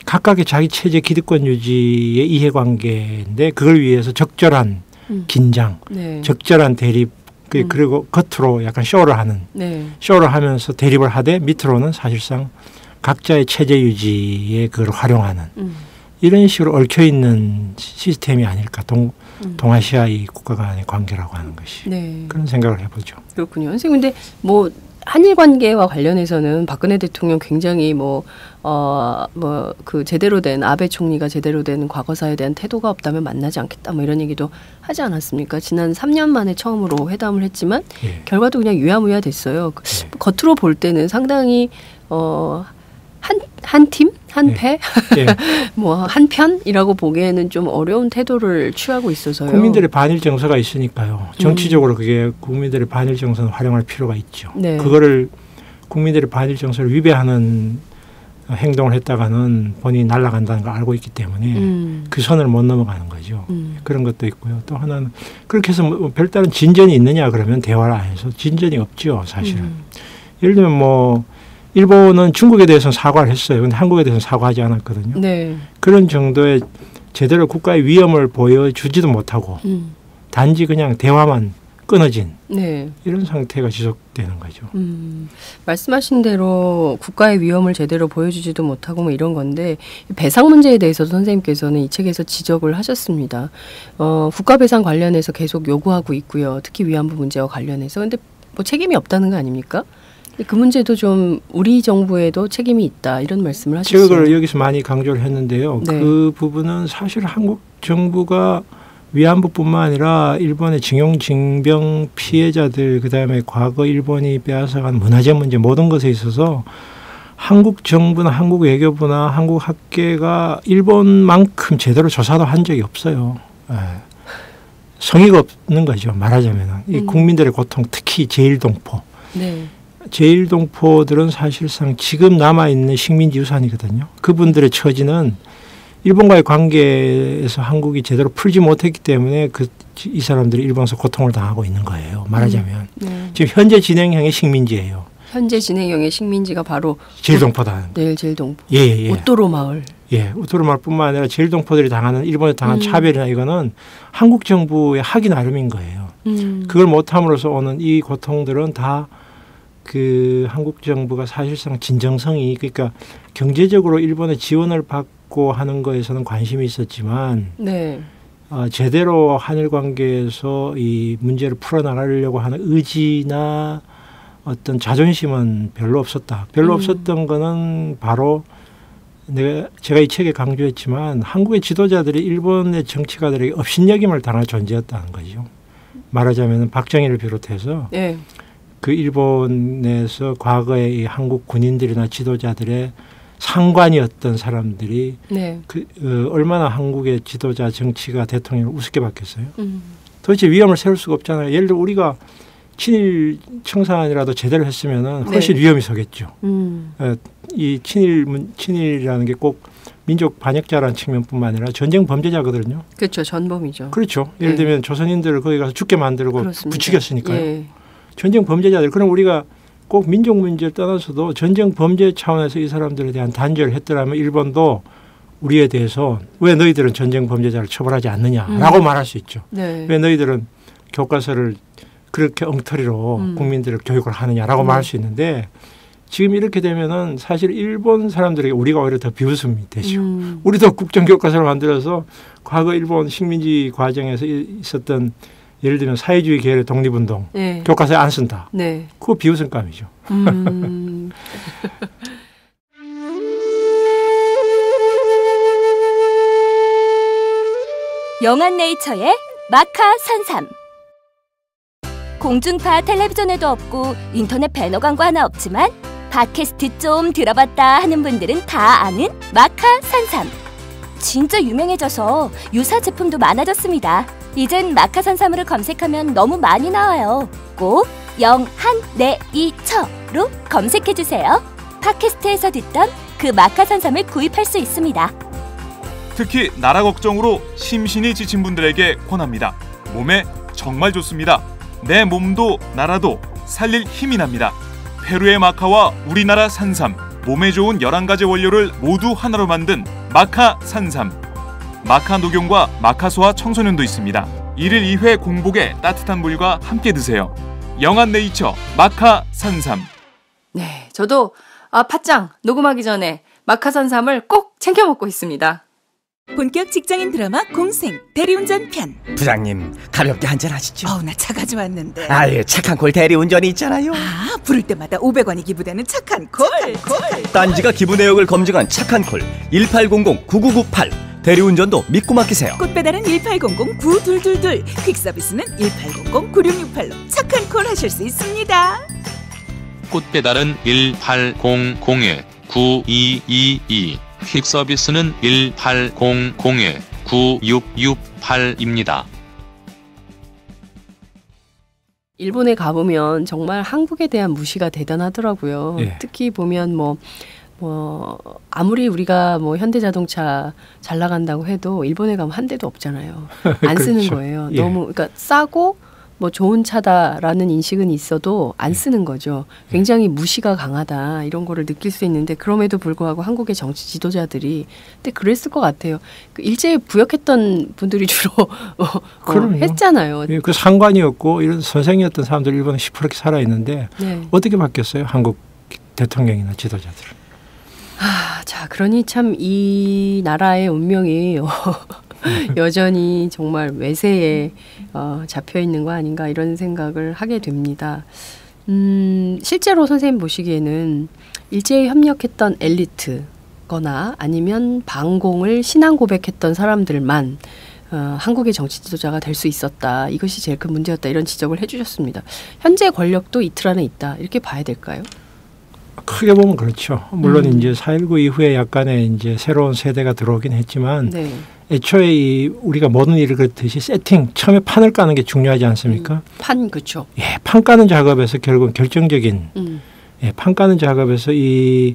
각각의 자기 체제 기득권 유지의 이해관계인데 그걸 위해서 적절한 긴장, 네. 적절한 대립 그리고 겉으로 약간 쇼를 하는 네. 쇼를 하면서 대립을 하되 밑으로는 사실상 각자의 체제 유지에 그걸 활용하는 이런 식으로 얽혀 있는 시스템이 아닐까 동아시아 이 국가 간의 관계라고 하는 것이 네. 그런 생각을 해보죠. 그렇군요. 선생님 근데 뭐 한일 관계와 관련해서는 박근혜 대통령 굉장히 그 제대로 된 아베 총리가 제대로 된 과거사에 대한 태도가 없다면 만나지 않겠다 뭐 이런 얘기도 하지 않았습니까? 지난 3년 만에 처음으로 회담을 했지만 예. 결과도 그냥 유야무야 됐어요. 예. 겉으로 볼 때는 상당히 한 팀? 한 패? 예. 뭐 한 편이라고 보기에는 좀 어려운 태도를 취하고 있어서요. 국민들의 반일 정서가 있으니까요. 정치적으로 그게 국민들의 반일 정서는 활용할 필요가 있죠. 네. 그거를 국민들의 반일 정서를 위배하는 행동을 했다가는 본인이 날아간다는 걸 알고 있기 때문에 그 선을 못 넘어가는 거죠. 그런 것도 있고요. 또 하나는 그렇게 해서 뭐 별다른 진전이 있느냐 그러면 대화를 안 해서 진전이 없죠. 사실은. 예를 들면 뭐 일본은 중국에 대해서는 사과를 했어요. 근데 한국에 대해서는 사과하지 않았거든요. 네. 그런 정도의 제대로 국가의 위험을 보여주지도 못하고 단지 그냥 대화만 끊어진 네. 이런 상태가 지속되는 거죠. 말씀하신 대로 국가의 위험을 제대로 보여주지도 못하고 뭐 이런 건데 배상 문제에 대해서도 선생님께서는 이 책에서 지적을 하셨습니다. 국가 배상 관련해서 계속 요구하고 있고요. 특히 위안부 문제와 관련해서. 근데 뭐 책임이 없다는 거 아닙니까? 그 문제도 좀 우리 정부에도 책임이 있다 이런 말씀을 하셨어요. 제가 그걸 여기서 많이 강조를 했는데요. 네. 그 부분은 사실 한국 정부가 위안부뿐만 아니라 일본의 징용징병 피해자들 그다음에 과거 일본이 빼앗아간 문화재 문제 모든 것에 있어서 한국 정부나 한국 외교부나 한국 학계가 일본만큼 제대로 조사도 한 적이 없어요. 예. 성의가 없는 거죠. 말하자면 이 국민들의 고통 특히 제1동포. 네. 제1동포들은 사실상 지금 남아있는 식민지 유산이거든요. 그분들의 처지는 일본과의 관계에서 한국이 제대로 풀지 못했기 때문에 이 사람들이 일본에서 고통을 당하고 있는 거예요. 말하자면. 네. 지금 현재 진행형의 식민지예요. 현재 진행형의 식민지가 바로 제1동포다. 네, 제1동포. 예. 오토로 마을. 예, 오토로 마을뿐만 아니라 제1동포들이 당하는 일본에 당한 차별이나 이거는 한국 정부의 하기 나름인 거예요. 그걸 못함으로써 오는 이 고통들은 다 그 한국 정부가 사실상 진정성이 그러니까 경제적으로 일본의 지원을 받고 하는 거에서는 관심이 있었지만 네. 제대로 한일 관계에서 이 문제를 풀어나가려고 하는 의지나 어떤 자존심은 별로 없었다. 별로 없었던 거는 바로 제가 이 책에 강조했지만 한국의 지도자들이 일본의 정치가들에게 업신여김을 당할 존재였다는 거죠. 말하자면 박정희를 비롯해서 네. 그 일본에서 과거의 이 한국 군인들이나 지도자들의 상관이었던 사람들이 네. 얼마나 한국의 지도자 정치가 대통령을 우습게 봤겠어요. 도대체 위험을 세울 수가 없잖아요. 예를 들어 우리가 친일 청산이라도 제대로 했으면 훨씬 네. 위험이 서겠죠. 이 친일이라는 게 꼭 민족 반역자라는 측면뿐만 아니라 전쟁 범죄자거든요. 그렇죠. 전범이죠. 그렇죠. 예를 들면 조선인들을 거기 가서 죽게 만들고 그렇습니다. 부추겼으니까요. 예. 전쟁 범죄자들. 그럼 우리가 꼭 민족 문제를 떠나서도 전쟁 범죄 차원에서 이 사람들에 대한 단죄를 했더라면 일본도 우리에 대해서 왜 너희들은 전쟁 범죄자를 처벌하지 않느냐라고 말할 수 있죠. 네. 왜 너희들은 교과서를 그렇게 엉터리로 국민들을 교육을 하느냐라고 말할 수 있는데 지금 이렇게 되면은 사실 일본 사람들에게 우리가 오히려 더 비웃음이 되죠. 우리도 국정교과서를 만들어서 과거 일본 식민지 과정에서 있었던 예를 들면 사회주의 계열의 독립운동 네. 교과서에 안 쓴다. 네. 그거 비웃음감이죠. 영한네이처의 마카 산삼. 공중파 텔레비전에도 없고 인터넷 배너 광고 하나 없지만 팟캐스트 좀 들어봤다 하는 분들은 다 아는 마카 산삼. 진짜 유명해져서 유사 제품도 많아졌습니다. 이젠 마카 산삼을 검색하면 너무 많이 나와요. 꼭 영한네이처로 검색해주세요. 팟캐스트에서 듣던 그 마카 산삼을 구입할 수 있습니다. 특히 나라 걱정으로 심신이 지친 분들에게 권합니다. 몸에 정말 좋습니다. 내 몸도 나라도 살릴 힘이 납니다. 페루의 마카와 우리나라 산삼, 몸에 좋은 11가지 원료를 모두 하나로 만든 마카 산삼. 마카 녹용과 마카 소아 청소년도 있습니다. 1일 2회 공복에 따뜻한 물과 함께 드세요. 영한네이처 마카 산삼. 네, 저도 팥짱 녹음하기 전에 마카산삼을 꼭 챙겨 먹고 있습니다. 본격 직장인 드라마 공생 대리운전 편. 부장님 가볍게 한잔 하시죠. 나 차 가져왔는데. 아유 착한 콜 대리운전이 있잖아요. 부를 때마다 500원이 기부되는 착한 콜. 딴지가 기부 내역을 검증한 착한 콜 1800-9998. 대리운전도 믿고 맡기세요. 꽃배달은 1800-9222. 퀵서비스는 1800-9668로 착한 콜 하실 수 있습니다. 꽃배달은 1800-9222. 퀵서비스는 1800-9668입니다. 일본에 가보면 정말 한국에 대한 무시가 대단하더라고요. 예. 특히 보면 아무리 우리가 현대자동차 잘 나간다고 해도 일본에 가면 한 대도 없잖아요. 안 쓰는 그렇죠. 거예요. 예. 너무 그러니까 싸고 좋은 차다라는 인식은 있어도 안 쓰는 거죠. 굉장히 무시가 강하다 이런 거를 느낄 수 있는데 그럼에도 불구하고 한국의 정치 지도자들이 근데 그랬을 것 같아요. 일제에 부역했던 분들이 주로 했잖아요. 예, 그 상관이었고 이런 선생이었던 사람들 일본에 시퍼렇게 살아있는데 네. 어떻게 바뀌었어요? 한국 대통령이나 지도자들. 자, 그러니 참 이 나라의 운명이 여전히 정말 외세에 잡혀 있는 거 아닌가 이런 생각을 하게 됩니다. 실제로 선생님 보시기에는 일제에 협력했던 엘리트거나 아니면 반공을 신앙 고백했던 사람들만 한국의 정치 지도자가 될 수 있었다. 이것이 제일 큰 문제였다. 이런 지적을 해주셨습니다. 현재 권력도 이틀 안에 있다. 이렇게 봐야 될까요? 크게 보면 그렇죠. 물론 이제 4.19 이후에 약간의 이제 새로운 세대가 들어오긴 했지만 네. 애초에 우리가 모든 일을 그렇듯이 세팅, 처음에 판을 까는 게 중요하지 않습니까? 그렇죠. 예, 판 까는 작업에서 결국은 결정적인 판 까는 작업에서 이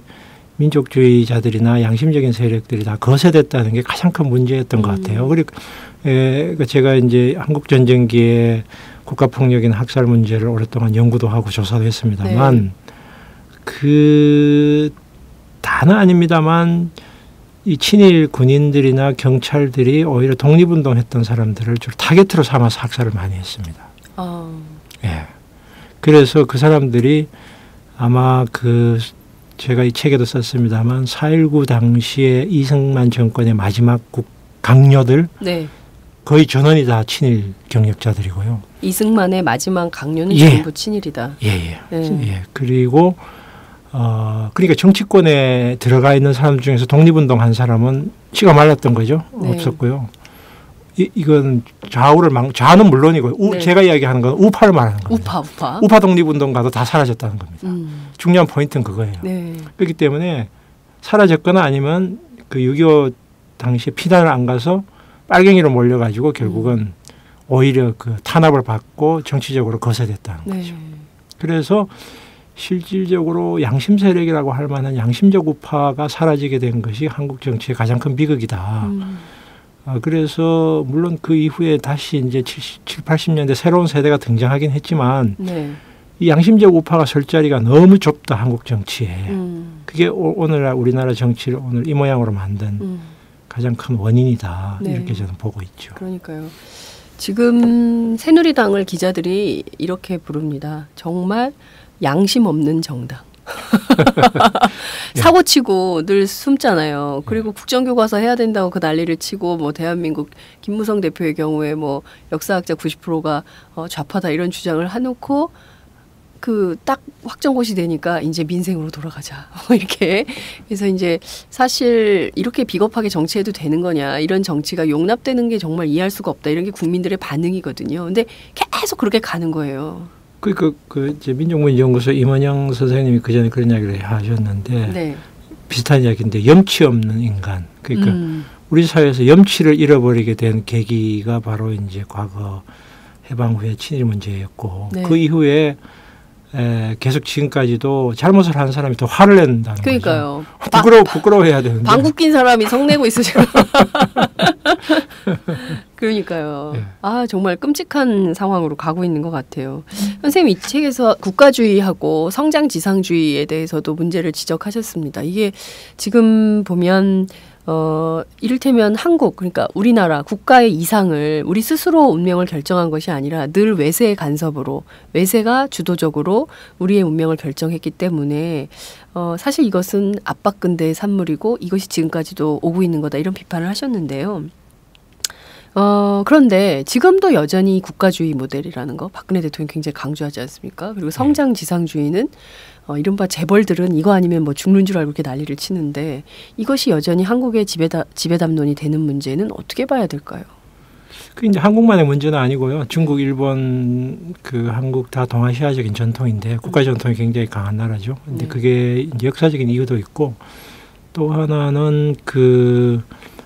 민족주의자들이나 양심적인 세력들이 다 거세됐다는 게 가장 큰 문제였던 것 같아요. 그리고 제가 이제 한국 전쟁기에 국가폭력이나 학살 문제를 오랫동안 연구도 하고 조사도 했습니다만 네. 그 다는 아닙니다만 이 친일 군인들이나 경찰들이 오히려 독립운동했던 사람들을 주로 타겟으로 삼아서 학살을 많이 했습니다. 예. 그래서 그 사람들이 아마 제가 이 책에도 썼습니다만 4.19 당시에 이승만 정권의 마지막 강요들 네. 거의 전원이 다 친일 경력자들이고요. 이승만의 마지막 강요는 예. 전부 친일이다. 예. 그리고 그러니까 정치권에 들어가 있는 사람 중에서 독립운동한 사람은 치가 말랐던 거죠. 네. 없었고요. 이건 좌는 물론이고요. 네. 제가 이야기하는 건 우파를 말하는 겁니다. 우파 독립운동가도 다 사라졌다는 겁니다. 중요한 포인트는 그거예요. 네. 그렇기 때문에 사라졌거나 아니면 그 6.25 당시에 피난을 안 가서 빨갱이로 몰려가지고 결국은 오히려 그 탄압을 받고 정치적으로 거세됐다는 거죠. 그래서 실질적으로 양심 세력이라고 할 만한 양심적 우파가 사라지게 된 것이 한국 정치의 가장 큰 비극이다. 그래서 물론 그 이후에 다시 이제 70, 80년대 새로운 세대가 등장하긴 했지만 이 양심적 우파가 설 자리가 너무 좁다 한국 정치에. 그게 오늘 우리나라 정치를 오늘 이 모양으로 만든 가장 큰 원인이다. 이렇게 저는 보고 있죠. 그러니까요. 지금 새누리당을 기자들이 이렇게 부릅니다. 정말 양심 없는 정당. 사고치고 늘 숨잖아요. 그리고 국정교과서 해야 된다고 그 난리를 치고 대한민국 김무성 대표의 경우에 역사학자 90%가 좌파다 이런 주장을 해놓고 딱 확정고시 되니까 이제 민생으로 돌아가자 이렇게. 그래서 이제 사실 이렇게 비겁하게 정치해도 되는 거냐, 이런 정치가 용납되는 게 정말 이해할 수가 없다, 이런 게 국민들의 반응이거든요. 근데 계속 그렇게 가는 거예요. 이제 민족문제연구소 임원영 선생님이 그 전에 그런 이야기를 하셨는데 비슷한 이야기인데 염치 없는 인간. 그러니까 우리 사회에서 염치를 잃어버리게 된 계기가 바로 이제 과거 해방 후에 친일 문제였고 그 이후에 계속 지금까지도 잘못을 한 사람이 더 화를 낸다는 거죠. 부끄러워해야 되는데. 방귀 낀 사람이 성내고 있어 지금. 그러니까요. 정말 끔찍한 상황으로 가고 있는 것 같아요. 선생님 이 책에서 국가주의하고 성장지상주의에 대해서도 문제를 지적하셨습니다. 이게 지금 보면 이를테면 한국, 그러니까 우리나라 국가의 이상을 우리 스스로 운명을 결정한 것이 아니라 늘 외세의 간섭으로, 외세가 주도적으로 우리의 운명을 결정했기 때문에 사실 이것은 압박근대의 산물이고 이것이 지금까지도 오고 있는 거다, 이런 비판을 하셨는데요. 그런데 지금도 여전히 국가주의 모델이라는 거 박근혜 대통령이 굉장히 강조하지 않습니까? 그리고 성장지상주의는 이른바 재벌들은 이거 아니면 뭐 죽는 줄 알고 이렇게 난리를 치는데 이것이 여전히 한국의 지배담론이 되는 문제는 어떻게 봐야 될까요? 그 이제 한국만의 문제는 아니고요. 중국, 일본, 그 한국 다 동아시아적인 전통인데 국가 전통이 굉장히 강한 나라죠. 근데 그게 이제 역사적인 이유도 있고 또 하나는 그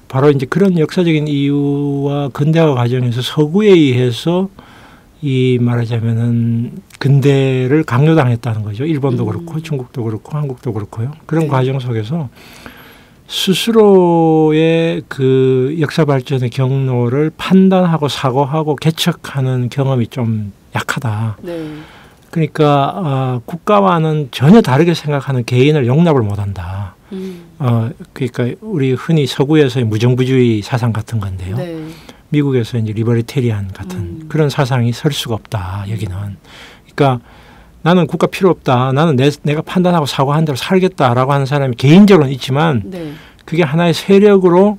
바로 이제 그런 역사적인 이유와 근대화 과정에서 서구에 의해서 이 말하자면은 근대를 강요당했다는 거죠. 일본도 그렇고 중국도 그렇고 한국도 그렇고요. 그런 과정 속에서 스스로의 그 역사 발전의 경로를 판단하고 사고하고 개척하는 경험이 좀 약하다. 네. 그러니까 국가와는 전혀 다르게 생각하는 개인을 용납을 못한다. 그러니까 우리 흔히 서구에서의 무정부주의 사상 같은 건데요. 네. 미국에서 이제 리버리테리안 같은 그런 사상이 설 수가 없다. 여기는. 그러니까 나는 국가 필요 없다. 나는 내가 판단하고 사고한 대로 살겠다라고 하는 사람이 개인적으로는 있지만 네. 그게 하나의 세력으로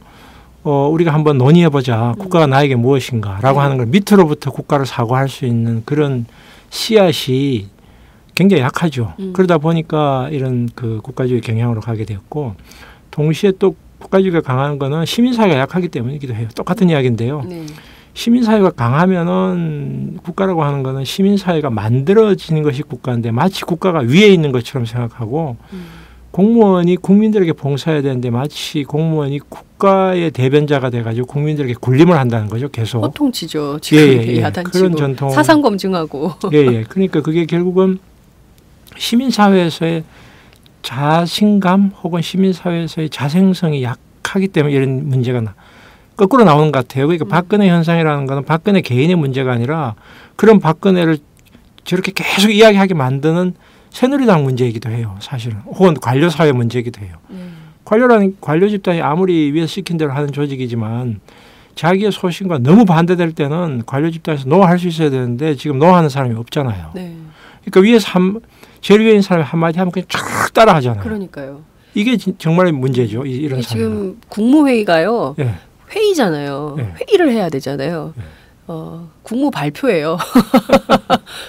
우리가 한번 논의해보자. 국가가 나에게 무엇인가라고 하는 걸 밑으로부터 국가를 사고할 수 있는 그런 씨앗이 굉장히 약하죠. 그러다 보니까 이런 그 국가주의 경향으로 가게 되었고 동시에 또 국가주의가 강한 거는 시민사회가 약하기 때문이기도 해요. 똑같은 이야기인데요. 네. 시민사회가 강하면은 국가라고 하는 거는 시민사회가 만들어지는 것이 국가인데 마치 국가가 위에 있는 것처럼 생각하고 공무원이 국민들에게 봉사해야 되는데 마치 공무원이 국가의 대변자가 돼가지고 국민들에게 군림을 한다는 거죠. 계속. 호통치죠. 지금 야단치고 그런 전통. 사상 검증하고. 예. 그러니까 그게 결국은 시민사회에서의 자신감 혹은 시민사회에서의 자생성이 약하기 때문에 이런 문제가 거꾸로 나오는 것 같아요. 그러니까 박근혜 현상이라는 거는 박근혜 개인의 문제가 아니라 그런 박근혜를 저렇게 계속 이야기하게 만드는 새누리당 문제이기도 해요. 사실은. 혹은 관료사회 문제이기도 해요. 관료 집단이 아무리 위에서 시킨 대로 하는 조직이지만 자기의 소신과 너무 반대될 때는 관료 집단에서 노할 수 있어야 되는데 지금 노하는 사람이 없잖아요. 네. 그러니까 위에서 제일 위에 있는 사람이 한마디 하면 그냥 쫙 따라하잖아요. 그러니까요. 이게 정말 문제죠. 이런 사회는. 지금 국무회의가요. 네. 회의잖아요. 네. 회의를 해야 되잖아요. 네. 국무 발표예요.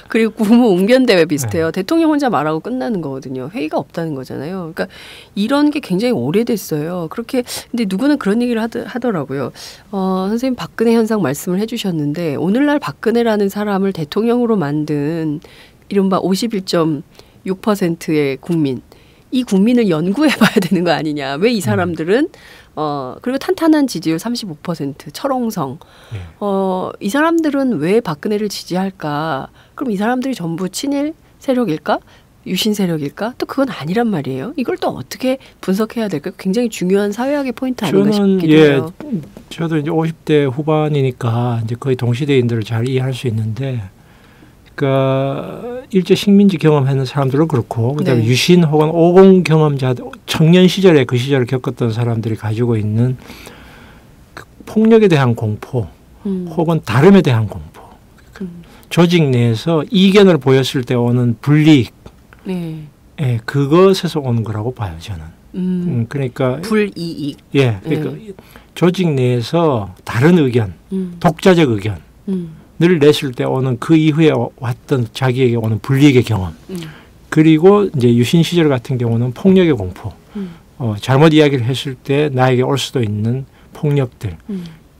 그리고 국무 웅변대회 비슷해요. 네. 대통령 혼자 말하고 끝나는 거거든요. 회의가 없다는 거잖아요. 그러니까 이런 게 굉장히 오래됐어요. 그렇게 근데 누구는 그런 얘기를 하더라고요. 선생님 박근혜 현상 말씀을 해주셨는데 오늘날 박근혜라는 사람을 대통령으로 만든 이른바 51.6%의 국민, 이 국민을 연구해봐야 되는 거 아니냐. 왜 이 사람들은 그리고 탄탄한 지지율 35%, 철옹성. 이 사람들은 왜 박근혜를 지지할까? 그럼 이 사람들이 전부 친일 세력일까? 유신 세력일까? 또 그건 아니란 말이에요. 이걸 또 어떻게 분석해야 될까? 굉장히 중요한 사회학의 포인트 아닌가 싶기도 해요. 저도 이제 50대 후반이니까 이제 거의 동시대인들을 잘 이해할 수 있는데 그러니까 일제 식민지 경험하는 사람들은 그렇고 그다음에 유신 혹은 오공 경험자들 청년 시절에 그 시절을 겪었던 사람들이 가지고 있는 그 폭력에 대한 공포 혹은 다름에 대한 공포 조직 내에서 이견을 보였을 때 오는 불이익 그것에서 오는 거라고 봐요 저는. 그러니까 불이익. 그러니까 조직 내에서 다른 의견, 독자적 의견 늘 냈을 때 오는 그 이후에 왔던 자기에게 오는 불이익의 경험 그리고 이제 유신 시절 같은 경우는 폭력의 공포 잘못 이야기를 했을 때 나에게 올 수도 있는 폭력들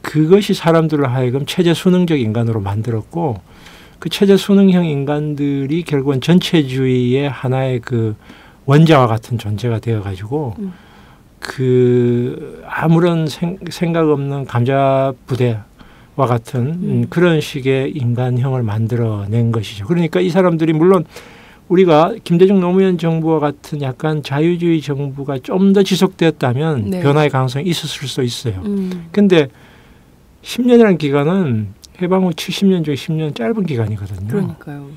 그것이 사람들을 하여금 체제 순응적 인간으로 만들었고 그 체제 순응형 인간들이 결국은 전체주의의 하나의 그 원자와 같은 존재가 되어가지고 그 아무런 생각 없는 감자 부대 와 같은 그런 식의 인간형을 만들어낸 것이죠. 그러니까 이 사람들이 물론 우리가 김대중 노무현 정부와 같은 약간 자유주의 정부가 좀 더 지속되었다면 변화의 가능성이 있었을 수도 있어요. 그런데 10년이라는 기간은 해방 후 70년 중에 10년 짧은 기간이거든요. 그러니까요.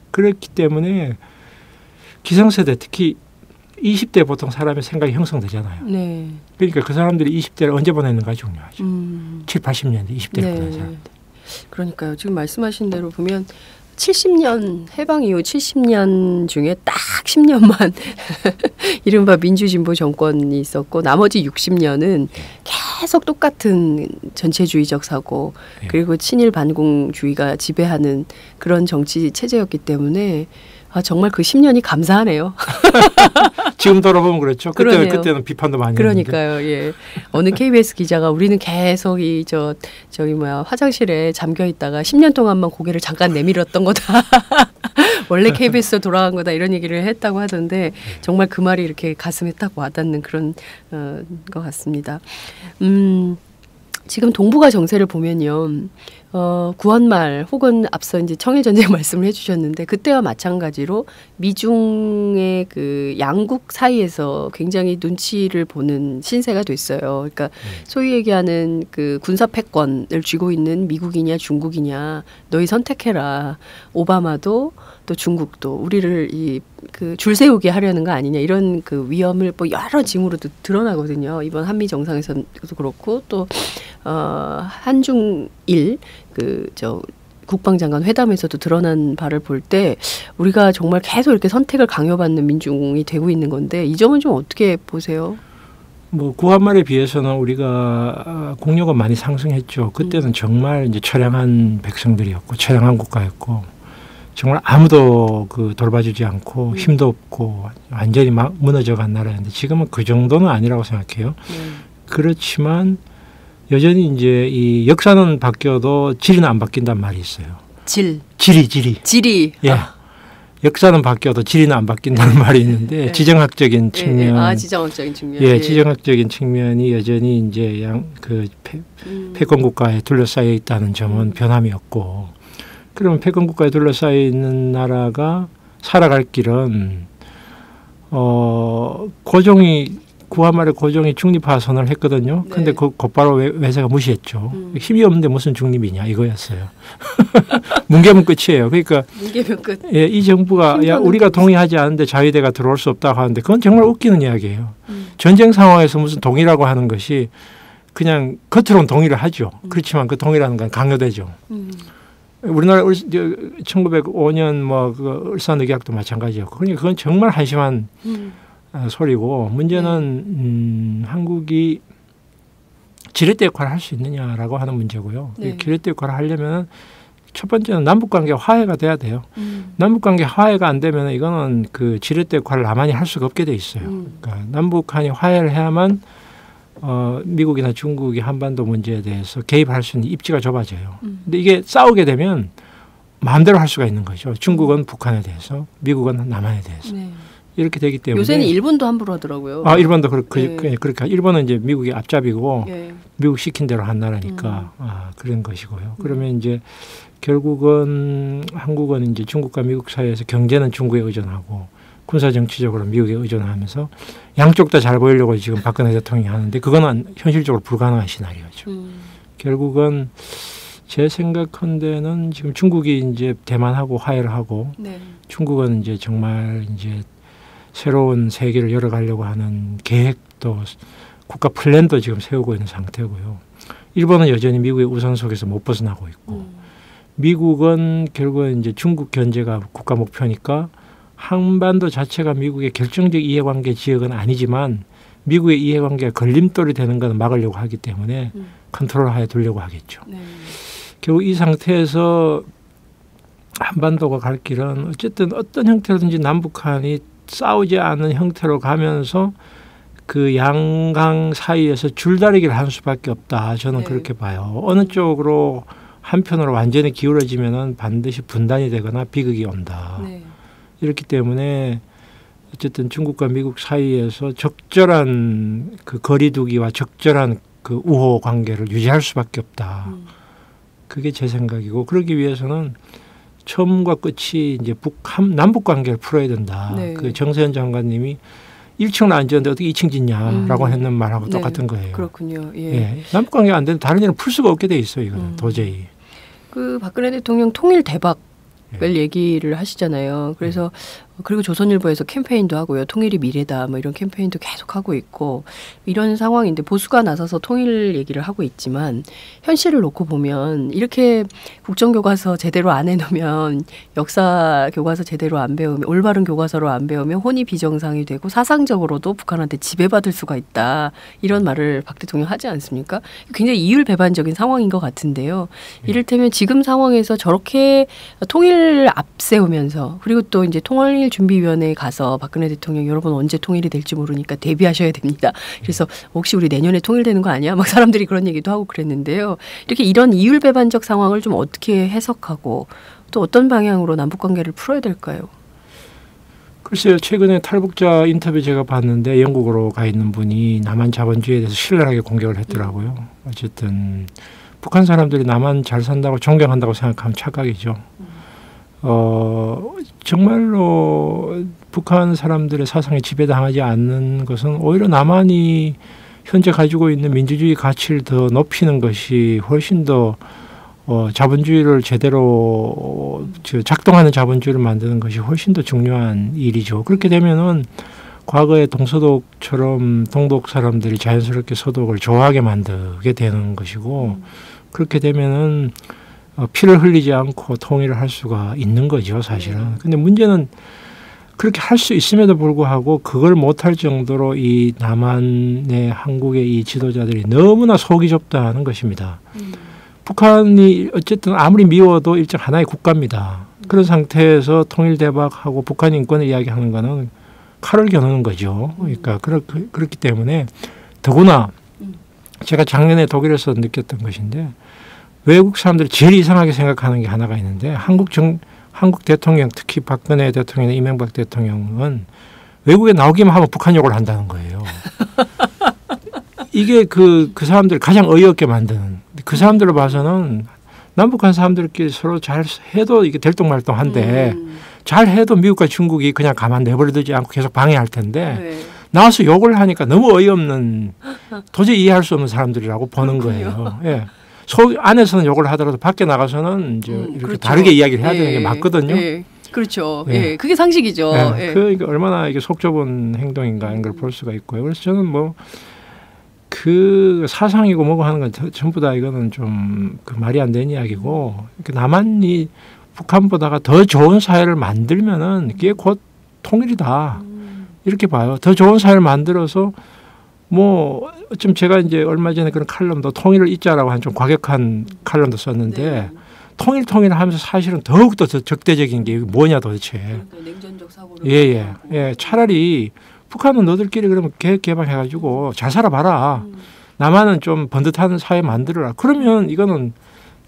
그렇기 때문에 기성세대 특히 20대 보통 사람의 생각이 형성되잖아요. 네. 그러니까 그 사람들이 20대를 언제 보냈는가 중요하죠. 7, 80년대 20대를 보낸 사람들. 그러니까요. 지금 말씀하신 대로 보면 70년 해방 이후 70년 중에 딱 10년만 이른바 민주진보 정권이 있었고 나머지 60년은 계속 똑같은 전체주의적 사고 그리고 친일 반공주의가 지배하는 그런 정치 체제였기 때문에 정말 그 10년이 감사하네요. 지금 돌아보면 그렇죠. 그때는 비판도 많이 그러니까요. 예. 어느 KBS 기자가 우리는 계속 화장실에 잠겨 있다가 10년 동안만 고개를 잠깐 내밀었던 거다. 원래 KBS로 돌아간 거다 이런 얘기를 했다고 하던데 정말 그 말이 이렇게 가슴에 딱 와닿는 그런 것 같습니다. 지금 동북아 정세를 보면요. 9월 말 혹은 앞서 이제 청일전쟁 말씀을 해주셨는데 그때와 마찬가지로 미중의 그 양국 사이에서 굉장히 눈치를 보는 신세가 됐어요. 그러니까 소위 얘기하는 그 군사 패권을 쥐고 있는 미국이냐 중국이냐 너희 선택해라. 오바마도 또 중국도 우리를 그 줄 세우게 하려는 거 아니냐 이런 그 위험을 뭐 여러 징후로도 드러나거든요. 이번 한미 정상에서도 그렇고 또 한중일 국방장관 회담에서도 드러난 바를 볼 때 우리가 정말 계속 이렇게 선택을 강요받는 민중이 되고 있는 건데 이 점은 좀 어떻게 보세요? 뭐 9월 말에 비해서는 우리가 국력은 많이 상승했죠. 그때는 정말 이제 처량한 백성들이었고 처량한 국가였고 정말 아무도 돌봐주지 않고 힘도 없고 완전히 막 무너져간 나라였는데 지금은 그 정도는 아니라고 생각해요. 그렇지만 여전히 이제 이 역사는 바뀌어도 질은 안 바뀐단 말이 있어요. 질이. 예. 역사는 바뀌어도 질은 안 바뀐다는 말이 있는데 지정학적인 측면. 지정학적인 측면. 예, 지정학적인 측면이 여전히 이제 패권 국가에 둘러싸여 있다는 점은 변함이 없고. 그러면 패권 국가에 둘러싸여 있는 나라가 살아갈 길은 고종이 9월 말에 고종이 중립화선언을 했거든요. 근데 곧바로 외세가 무시했죠. 힘이 없는데 무슨 중립이냐 이거였어요. 뭉개면 끝이에요. 그러니까 뭉개면 끝. 예, 이 정부가 우리가 동의하지 않는데 자위대가 들어올 수 없다고 하는데 그건 정말 웃기는 이야기예요. 전쟁 상황에서 무슨 동의라고 하는 것이 그냥 겉으로는 동의를 하죠. 그렇지만 그 동의라는 건 강요되죠. 우리나라 1905년 그 을사늑약도 마찬가지였고 그러니까 그건 정말 한심한 소리고 문제는 한국이 지렛대 역할을 할 수 있느냐라고 하는 문제고요. 지렛대 역할을 하려면 첫 번째는 남북관계가 화해가 돼야 돼요. 남북관계 화해가 안 되면 이거는 그 지렛대 역할을 남한이 할 수가 없게 돼 있어요. 그러니까 남북한이 화해를 해야만 미국이나 중국이 한반도 문제에 대해서 개입할 수 있는 입지가 좁아져요. 근데 이게 싸우게 되면 마음대로 할 수가 있는 거죠. 중국은 북한에 대해서, 미국은 남한에 대해서. 이렇게 되기 때문에 요새는 일본도 함부로 하더라고요. 일본도 그렇게 일본은 이제 미국이 앞잡이고 미국 시킨 대로 한 나라니까 그런 것이고요. 그러면 이제 결국은 한국은 이제 중국과 미국 사이에서 경제는 중국에 의존하고 군사 정치적으로 미국에 의존하면서 양쪽 다 잘 보이려고 지금 박근혜 대통령이 하는데 그거는 현실적으로 불가능한 시나리오죠. 결국은 제 생각컨대는 지금 중국이 이제 대만하고 화해를 하고 중국은 이제 정말 이제 새로운 세계를 열어가려고 하는 계획도 국가 플랜도 지금 세우고 있는 상태고요. 일본은 여전히 미국의 우선 속에서 못 벗어나고 있고 미국은 결국은 이제 중국 견제가 국가 목표니까 한반도 자체가 미국의 결정적 이해관계 지역은 아니지만 미국의 이해관계가 걸림돌이 되는 것은 막으려고 하기 때문에 컨트롤하에 두려고 하겠죠. 결국 이 상태에서 한반도가 갈 길은 어쨌든 어떤 형태로든지 남북한이 싸우지 않는 형태로 가면서 그 양강 사이에서 줄다리기를 할 수밖에 없다. 저는 그렇게 봐요. 어느 쪽으로 한편으로 완전히 기울어지면은 반드시 분단이 되거나 비극이 온다. 이렇기 때문에 어쨌든 중국과 미국 사이에서 적절한 그 거리두기와 적절한 그 우호 관계를 유지할 수밖에 없다. 그게 제 생각이고 그러기 위해서는 처음과 끝이 이제 남북 관계를 풀어야 된다. 그 정세현 장관님이 1층을 안 지었는데 어떻게 2층 짓냐라고 했는 말하고 똑같은 거예요. 그렇군요. 남북 관계가 안 되면 다른 일은 풀 수가 없게 돼 있어요. 이거는 도저히. 그 박근혜 대통령 통일 대박 매일 얘기를 하시잖아요. 그래서 그리고 조선일보에서 캠페인도 하고요. 통일이 미래다 뭐 이런 캠페인도 계속 하고 있고 이런 상황인데 보수가 나서서 통일 얘기를 하고 있지만 현실을 놓고 보면 이렇게 국정교과서 제대로 안 해놓으면 역사 교과서 제대로 안 배우면 올바른 교과서로 안 배우면 혼이 비정상이 되고 사상적으로도 북한한테 지배받을 수가 있다. 이런 말을 박 대통령 하지 않습니까? 굉장히 이율배반적인 상황인 것 같은데요. 이를테면 지금 상황에서 저렇게 통일을 앞세우면서 그리고 또 이제 통일준비위원회에 가서 박근혜 대통령 여러분 언제 통일이 될지 모르니까 대비하셔야 됩니다. 그래서 혹시 우리 내년에 통일되는 거 아니야? 막 사람들이 그런 얘기도 하고 그랬는데요. 이렇게 이런 이율배반적 상황을 좀 어떻게 해석하고 또 어떤 방향으로 남북관계를 풀어야 될까요? 글쎄요. 최근에 탈북자 인터뷰 제가 봤는데 영국으로 가 있는 분이 남한 자본주의에 대해서 신랄하게 공격을 했더라고요. 어쨌든 북한 사람들이 남한 잘 산다고 존경한다고 생각하면 착각이죠. 정말로 북한 사람들의 사상에 지배당하지 않는 것은 오히려 남한이 현재 가지고 있는 민주주의 가치를 더 높이는 것이 훨씬 더 자본주의를 제대로 작동하는 자본주의를 만드는 것이 훨씬 더 중요한 일이죠. 그렇게 되면은 과거의 동서독처럼 동독 사람들이 자연스럽게 서독을 좋아하게 만들게 되는 것이고 그렇게 되면은 피를 흘리지 않고 통일을 할 수가 있는 거죠, 사실은. 근데 문제는 그렇게 할 수 있음에도 불구하고 그걸 못할 정도로 이 남한의 한국의 이 지도자들이 너무나 속이 좁다는 것입니다. 북한이 어쨌든 아무리 미워도 일정 하나의 국가입니다. 그런 상태에서 통일 대박하고 북한 인권을 이야기하는 거는 칼을 겨누는 거죠. 그러니까 그렇기 때문에 더구나 제가 작년에 독일에서 느꼈던 것인데 외국 사람들이 제일 이상하게 생각하는 게 하나가 있는데 한국 대통령 특히 박근혜 대통령이나 이명박 대통령은 외국에 나오기만 하면 북한 욕을 한다는 거예요. 이게 그 사람들 가장 어이없게 만드는 그 사람들을 봐서는 남북한 사람들끼리 서로 잘 해도 이게 들똥말똥한데 잘 해도 미국과 중국이 그냥 가만 내버려두지 않고 계속 방해할 텐데 나와서 욕을 하니까 너무 어이없는 도저히 이해할 수 없는 사람들이라고 보는 거예요. 예. 속 안에서는 욕을 하더라도 밖에 나가서는 이제 이렇게 그렇죠. 다르게 이야기를 해야 되는 게 맞거든요. 그렇죠. 예. 그게 상식이죠. 그러니까 얼마나 이게 속 좁은 행동인가 하는 걸 볼 수가 있고요. 그래서 저는 뭐 그 사상이고 뭐고 하는 건 전부 다 이거는 좀 그 말이 안 되는 이야기고 남한이 북한보다가 더 좋은 사회를 만들면은 그게 곧 통일이다. 이렇게 봐요. 더 좋은 사회를 만들어서 뭐 좀 제가 이제 얼마 전에 그런 칼럼도 통일을 잊자라고 한 좀 과격한 칼럼도 썼는데 통일 하면서 사실은 더욱더 더 적대적인 게 뭐냐 도대체. 그러니까 냉전적 사고를. 예. 차라리 북한은 너들끼리 그러면 개방해가지고 잘 살아봐라. 남한은 좀 번듯한 사회 만들어라. 그러면 이거는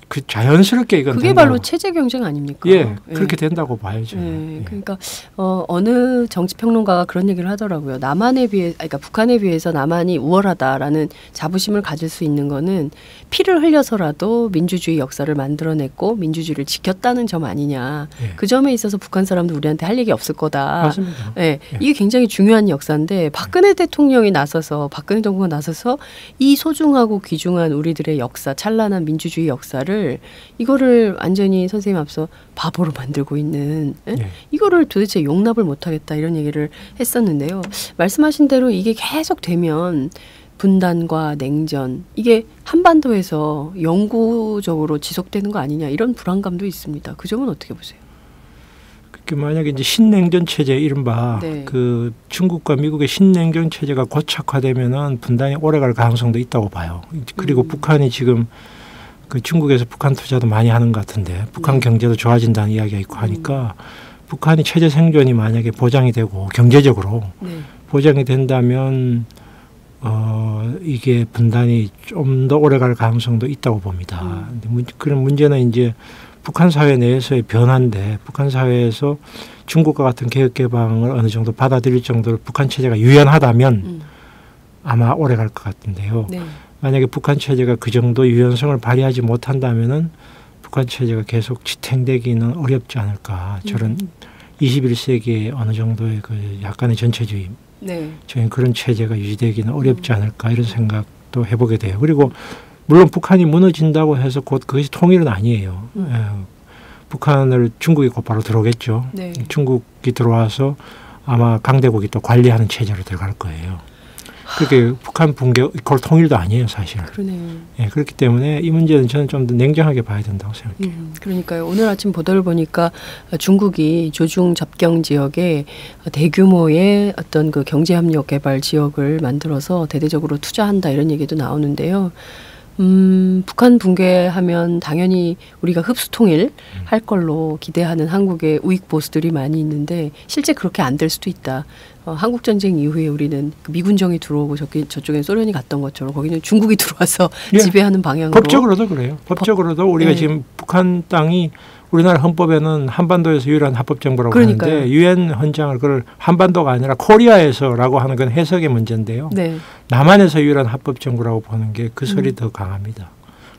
그 자연스럽게 이건 그게 된다고. 바로 체제 경쟁 아닙니까? 그렇게 된다고 봐야죠. 그러니까 어느 정치평론가가 그런 얘기를 하더라고요. 그러니까 북한에 비해서 남한이 우월하다라는 자부심을 가질 수 있는 거는 피를 흘려서라도 민주주의 역사를 만들어냈고 민주주의를 지켰다는 점 아니냐. 그 점에 있어서 북한 사람도 우리한테 할 얘기 없을 거다. 맞습니다. 이게 굉장히 중요한 역사인데 박근혜 대통령이 나서서 박근혜 정부가 나서서 이 소중하고 귀중한 우리들의 역사, 찬란한 민주주의 역사를 이거를 완전히 선생님 앞서 바보로 만들고 있는 이거를 도대체 용납을 못하겠다 이런 얘기를 했었는데요. 말씀하신 대로 이게 계속 되면 분단과 냉전 이게 한반도에서 영구적으로 지속되는 거 아니냐 이런 불안감도 있습니다. 그 점은 어떻게 보세요? 만약에 이제 신냉전 체제 이른바 그 중국과 미국의 신냉전 체제가 고착화되면은 분단이 오래갈 가능성도 있다고 봐요. 그리고 북한이 지금 그 중국에서 북한 투자도 많이 하는 것 같은데 북한 경제도 좋아진다는 이야기가 있고 하니까 북한이 체제 생존이 만약에 보장이 되고 경제적으로 보장이 된다면 이게 분단이 좀 더 오래갈 가능성도 있다고 봅니다. 그런 문제는 이제 북한 사회 내에서의 변화인데 북한 사회에서 중국과 같은 개혁 개방을 어느 정도 받아들일 정도로 북한 체제가 유연하다면 아마 오래갈 것 같은데요. 만약에 북한 체제가 그 정도 유연성을 발휘하지 못한다면은 북한 체제가 계속 지탱되기는 어렵지 않을까. 저는 21세기에 어느 정도의 그 약간의 전체주의, 저희 그런 체제가 유지되기는 어렵지 않을까 이런 생각도 해보게 돼요. 그리고 물론 북한이 무너진다고 해서 곧 그것이 통일은 아니에요. 북한을 중국이 곧바로 들어오겠죠. 네. 중국이 들어와서 아마 강대국이 또 관리하는 체제로 들어갈 거예요. 그렇게 북한 붕괴 그걸 통일도 아니에요, 사실. 그러네요. 예, 그렇기 때문에 이 문제는 저는 좀 더 냉정하게 봐야 된다고 생각해요. 그러니까요. 오늘 아침 보도를 보니까 중국이 조중 접경 지역에 대규모의 어떤 그 경제협력 개발 지역을 만들어서 대대적으로 투자한다 이런 얘기도 나오는데요. 북한 붕괴하면 당연히 우리가 흡수 통일 할 걸로 기대하는 한국의 우익 보수들이 많이 있는데 실제 그렇게 안 될 수도 있다. 한국 전쟁 이후에 우리는 그 미군정이 들어오고 저쪽엔 소련이 갔던 것처럼 거기는 중국이 들어와서 예. 지배하는 방향으로. 법적으로도 그래요. 법적으로도 우리가 네. 지금 북한 땅이 우리나라 헌법에는 한반도에서 유일한 합법 정부라고 그러니까요. 하는데 유엔 헌장을 그걸 한반도가 아니라 코리아에서라고 하는 건 해석의 문제인데요. 네. 남한에서 유일한 합법 정부라고 보는 게 그 설이 더 강합니다.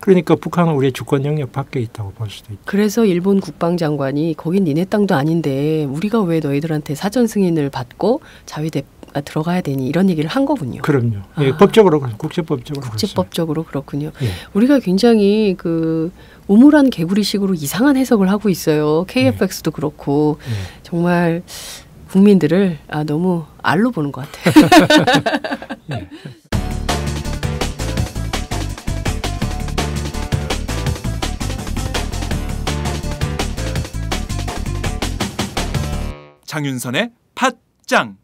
그러니까 북한은 우리의 주권 영역 밖에 있다고 볼 수도 있죠. 그래서 일본 국방장관이 거긴 니네 땅도 아닌데 우리가 왜 너희들한테 사전 승인을 받고 자위대가 들어가야 되니 이런 얘기를 한 거군요. 그럼요. 예, 법적으로 국제법적으로 국제법적으로 그렇군요. 예. 우리가 굉장히 그 우물한 개구리식으로 이상한 해석을 하고 있어요. KFX도 그렇고 정말 국민들을 너무 알로 보는 것 같아요. 예. 장윤선의 팟짱.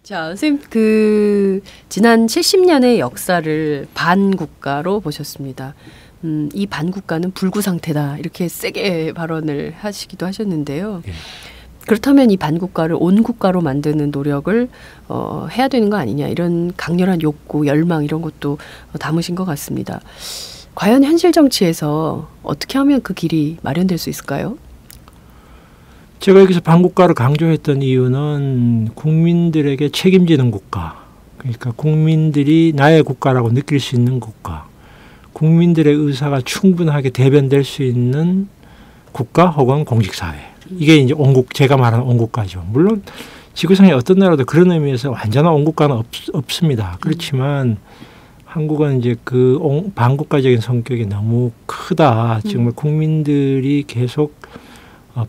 자, 선생님 그 지난 70년의 역사를 반국가로 보셨습니다. 이 반국가는 불구 상태다 이렇게 세게 발언을 하시기도 하셨는데요. 예. 그렇다면 이 반국가를 온국가로 만드는 노력을 해야 되는 거 아니냐 이런 강렬한 욕구, 열망 이런 것도 담으신 것 같습니다. 과연 현실 정치에서 어떻게 하면 그 길이 마련될 수 있을까요? 제가 여기서 반국가를 강조했던 이유는 국민들에게 책임지는 국가, 그러니까 국민들이 나의 국가라고 느낄 수 있는 국가, 국민들의 의사가 충분하게 대변될 수 있는 국가 혹은 공직사회. 이게 이제 제가 말하는 온국가죠. 물론 지구상의 어떤 나라도 그런 의미에서 완전한 온국가는 없습니다. 그렇지만 한국은 이제 그 반국가적인 성격이 너무 크다. 정말 국민들이 계속